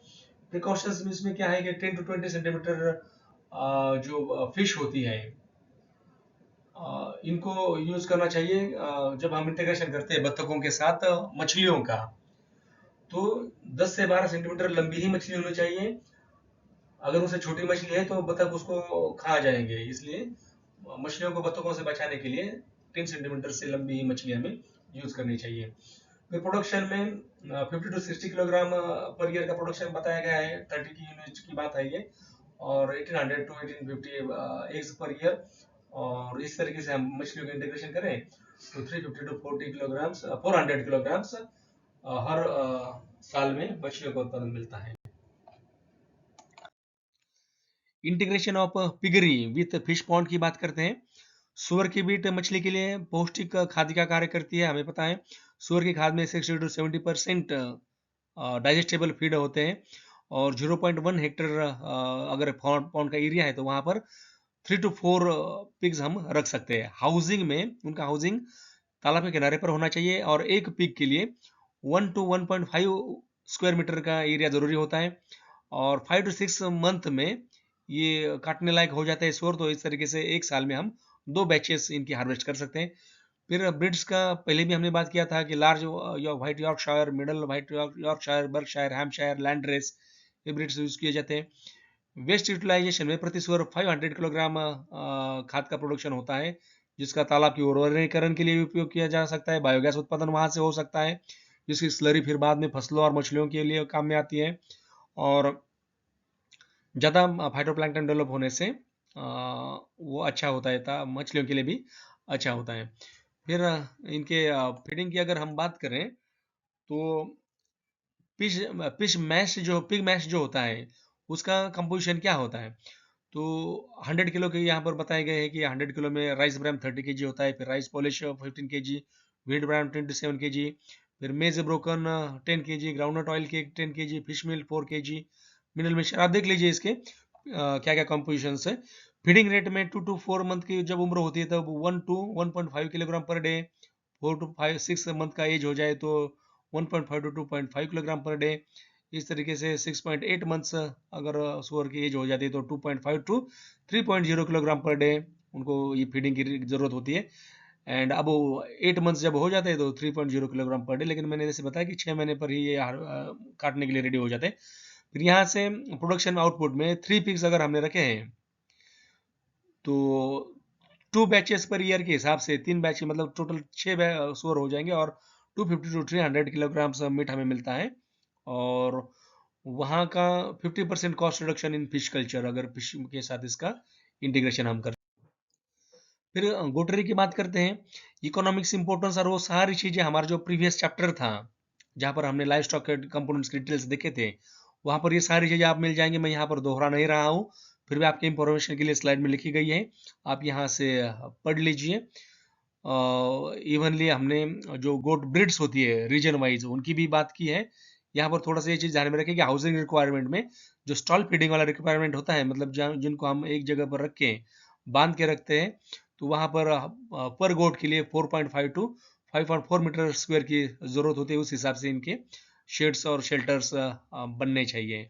प्रिकॉशंस में इसमें क्या है कि 10 टू 20 सेंटीमीटर जो फिश होती है इनको यूज करना चाहिए जब हम इंटीग्रेशन करते हैं बत्तखों के साथ मछलियों का। तो 10 से 12 सेंटीमीटर लंबी ही मछली होनी चाहिए। अगर उससे छोटी मछली है तो बत्तख उसको खा जाएंगे, इसलिए मछलियों को बत्तखों से बचाने के लिए 10 सेंटीमीटर से लंबी ही मछली हमें यूज करनी चाहिए। फिर प्रोडक्शन में 50 टू 60 किलोग्राम पर ईयर का प्रोडक्शन बताया गया है। 30 की यूनिट की बात है ये। और 1800 टू 1850 एग्स पर ईयर। और इस तरीके से हम मछलियों का इंटीग्रेशन करें तो 350 टू 40 किलोग्राम्स 400 किलोग्राम्स हर साल में मछलियों का उत्पादन मिलता है। Integration of piggery with fish pond की बात करते हैं। सुअर की बीट मछली के लिए पौष्टिक खाद्य का कार्य करती है, हमें पता है। सुअर की खाद में 60 टू 70% डाइजेस्टेबल फीड होते हैं। और 0.1 हेक्टेयर अगर पॉन्ड का एरिया है तो वहां पर 3 टू 4 पिग्स हम रख सकते हैं। हाउसिंग में उनका हाउसिंग तालाब के किनारे पर होना चाहिए। और एक पिग के लिए 1 टू 1.5 स्क्वायर मीटर का एरिया जरूरी होता है। और 5 टू 6 मंथ में ये काटने लायक हो जाता है सुअर। तो इस तरीके से एक साल में हम 2 बैचेस इनकी हार्वेस्ट कर सकते हैं। फिर ब्रिड्स का पहले भी हमने बात किया था कि large white Yorkshire, middle white Yorkshire, Berkshire, Hampshire, Landrace ये ब्रिड्स यूज किए जाते हैं। वेस्ट यूटिलाइजेशन में प्रति सुअर 500 किलोग्राम खाद का प्रोडक्शन होता है, जिसका तालाब की उर्वरीकरण के लिए उपयोग किया जा सकता है। बायोगैस उत्पादन वहां से हो सकता है, जिसकी स्लरी फिर बाद में फसलों और मछलियों के लिए काम में आती है। और ज़्यादा फाइटोप्लैंक्टन डेवलप होने से वो अच्छा होता है था, मछलियों के लिए भी अच्छा होता है। फिर इनके फीडिंग की अगर हम बात करें तो फिश फिश मैश जो पिग मैश जो होता है उसका कंपोजिशन क्या होता है। तो 100 किलो के यहाँ पर बताए गए हैं कि 100 किलो में राइस ब्राम 30 केजी होता है। फिर rice polish 15 kg, wheat bran 27 kg, फिर maize broken 10 kg, groundnut oil cake 10 kg, fish meal 4 kg, mineral mixture. आप देख लीजिए इसके क्या क्या कंपोजिशन है। फीडिंग रेट में 2 टू 4 मंथ की जब उम्र होती है तब 1 to 1.5 kilogram per day. 4 to 6 month का एज हो जाए तो 1.5 टू 2.5 किलोग्राम पर डे। इस तरीके से 6.8 मंथ्स अगर सुअर की एज हो जाती है तो 2.5 टू 3.0 किलोग्राम पर डे उनको ये फीडिंग की जरूरत होती है। एंड अब 8 मंथ्स जब हो जाते हैं तो 3.0 किलोग्राम पर डे। लेकिन मैंने जैसे बताया कि 6 महीने पर ही ये काटने के लिए रेडी हो जाते हैं। फिर यहाँ से प्रोडक्शन आउटपुट में 3 पिग्स अगर हमने रखे हैं तो 2 बैचेस पर ईयर के हिसाब से 3 बैच मतलब टोटल 6 सुअर हो जाएंगे। और 250 टू 300 किलोग्राम मीट हमें मिलता है। और वहाँ का 50% cost reduction in fish culture अगर फिश के साथ इसका इंटीग्रेशन हम करते हैं। फिर गोटरी की बात करते हैं। इकोनॉमिक्स इंपोर्टेंस और वो सारी चीज़ें हमारा जो प्रीवियस चैप्टर था जहाँ पर हमने लाइव स्टॉक के कंपोनेंट्स की डिटेल्स देखे थे वहाँ पर ये सारी चीज़ें आप मिल जाएंगी। मैं यहाँ पर दोहरा नहीं रहा हूँ, फिर भी आपके इंफॉर्मेशन के लिए स्लाइड में लिखी गई है, आप यहाँ से पढ़ लीजिए। इवनली हमने जो गोट ब्रिड्स होती है रीजन वाइज उनकी भी बात की है। यहाँ पर थोड़ा सा ये चीज़ ध्यान में रखें कि हाउसिंग रिक्वायरमेंट में जो स्टॉल फीडिंग वाला रिक्वायरमेंट होता है, मतलब जहाँ जिनको हम एक जगह पर रख के बांध के रखते हैं, तो वहाँ पर पर गोट के लिए 4.5 टू 5.4 मीटर स्क्वायर की ज़रूरत होती है। उस हिसाब से इनके शेड्स और शेल्टर्स बनने चाहिए।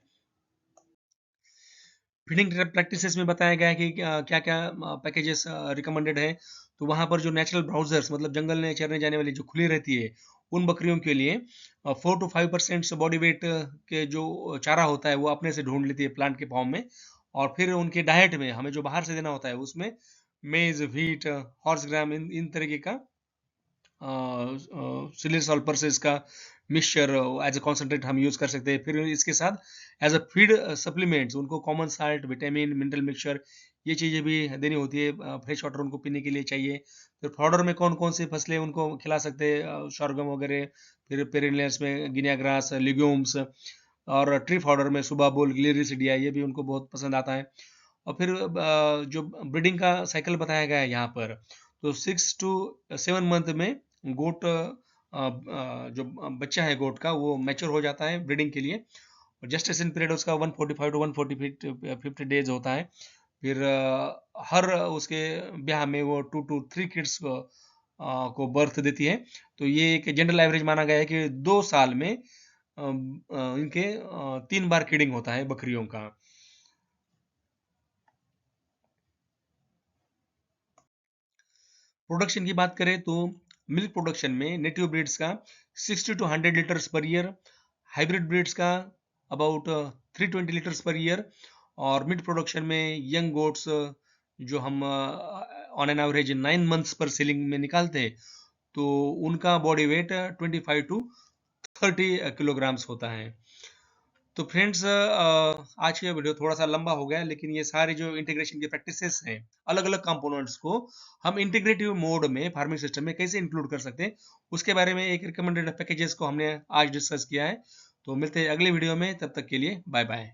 फीडिंग प्रैक्टिसेस में बताया गया है कि क्या क्या पैकेजेस रिकमेंडेड है। तो वहाँ पर जो नेचुरल ब्राउजर्स, मतलब जंगल में चरने जाने वाली जो खुली रहती है, उन बकरियों के लिए 4 to 5% बॉडी वेट के जो चारा होता है वो अपने से ढूंढ लेती है प्लांट के फॉर्म में। और फिर उनके डाइट में हमें जो बाहर से देना होता है उसमें मेज, व्हीट, हॉर्स ग्राम, इन इन तरीके का सिलिस और परसेस का मिक्सचर एज ए कॉन्सेंट्रेट हम यूज़ कर सकते हैं। फिर इसके साथ एज अ फीड सप्लीमेंट्स उनको common salt, vitamin, mineral mixture, ये चीज़ें भी देनी होती है। फ्रेश वाटर उनको पीने के लिए चाहिए। फिर फॉडर में कौन कौन सी फसलें उनको खिला सकते हैं, शॉर्गम वगैरह। फिर पेरिनियल्स में गिनिया ग्रास, लिग्यूम्स। और ट्री फॉडर में सुबह बोल, ग्लिरिसिडिया, ये भी उनको बहुत पसंद आता है। और फिर जो ब्रीडिंग का साइकिल बताया गया है यहाँ पर, तो 6 to 7 मंथ में गोट जो बच्चा है गोट का वो मैच्योर हो जाता है ब्रीडिंग के लिए। और जेस्टेशन पीरियड उसका 145 to 150 डेज होता है। फिर हर उसके ब्याह में वो 2 to 3 किड्स को बर्थ देती है। तो ये एक जनरल एवरेज माना गया है कि 2 साल में इनके 3 बार किडिंग होता है बकरियों का। प्रोडक्शन की बात करें तो मिल्क प्रोडक्शन में नेटिव ब्रीड्स का 60 to 100 litres per year, hybrid breeds का अबाउट 320 लीटर्स पर ईयर। और मिल्क प्रोडक्शन में यंग गोट्स जो हम ऑन एन एवरेज 9 मंथ्स पर सेलिंग में निकालते हैं, तो उनका बॉडी वेट 25 to 30 किलोग्राम्स होता है। तो फ्रेंड्स, आज का वीडियो थोड़ा सा लंबा हो गया, लेकिन ये सारे जो इंटीग्रेशन की प्रैक्टिसेस हैं, अलग अलग कंपोनेंट्स को हम इंटीग्रेटिव मोड में फार्मिंग सिस्टम में कैसे इंक्लूड कर सकते हैं, उसके बारे में एक रिकमेंडेड पैकेजेस को हमने आज डिस्कस किया है। तो मिलते हैं अगले वीडियो में, तब तक के लिए बाय बाय।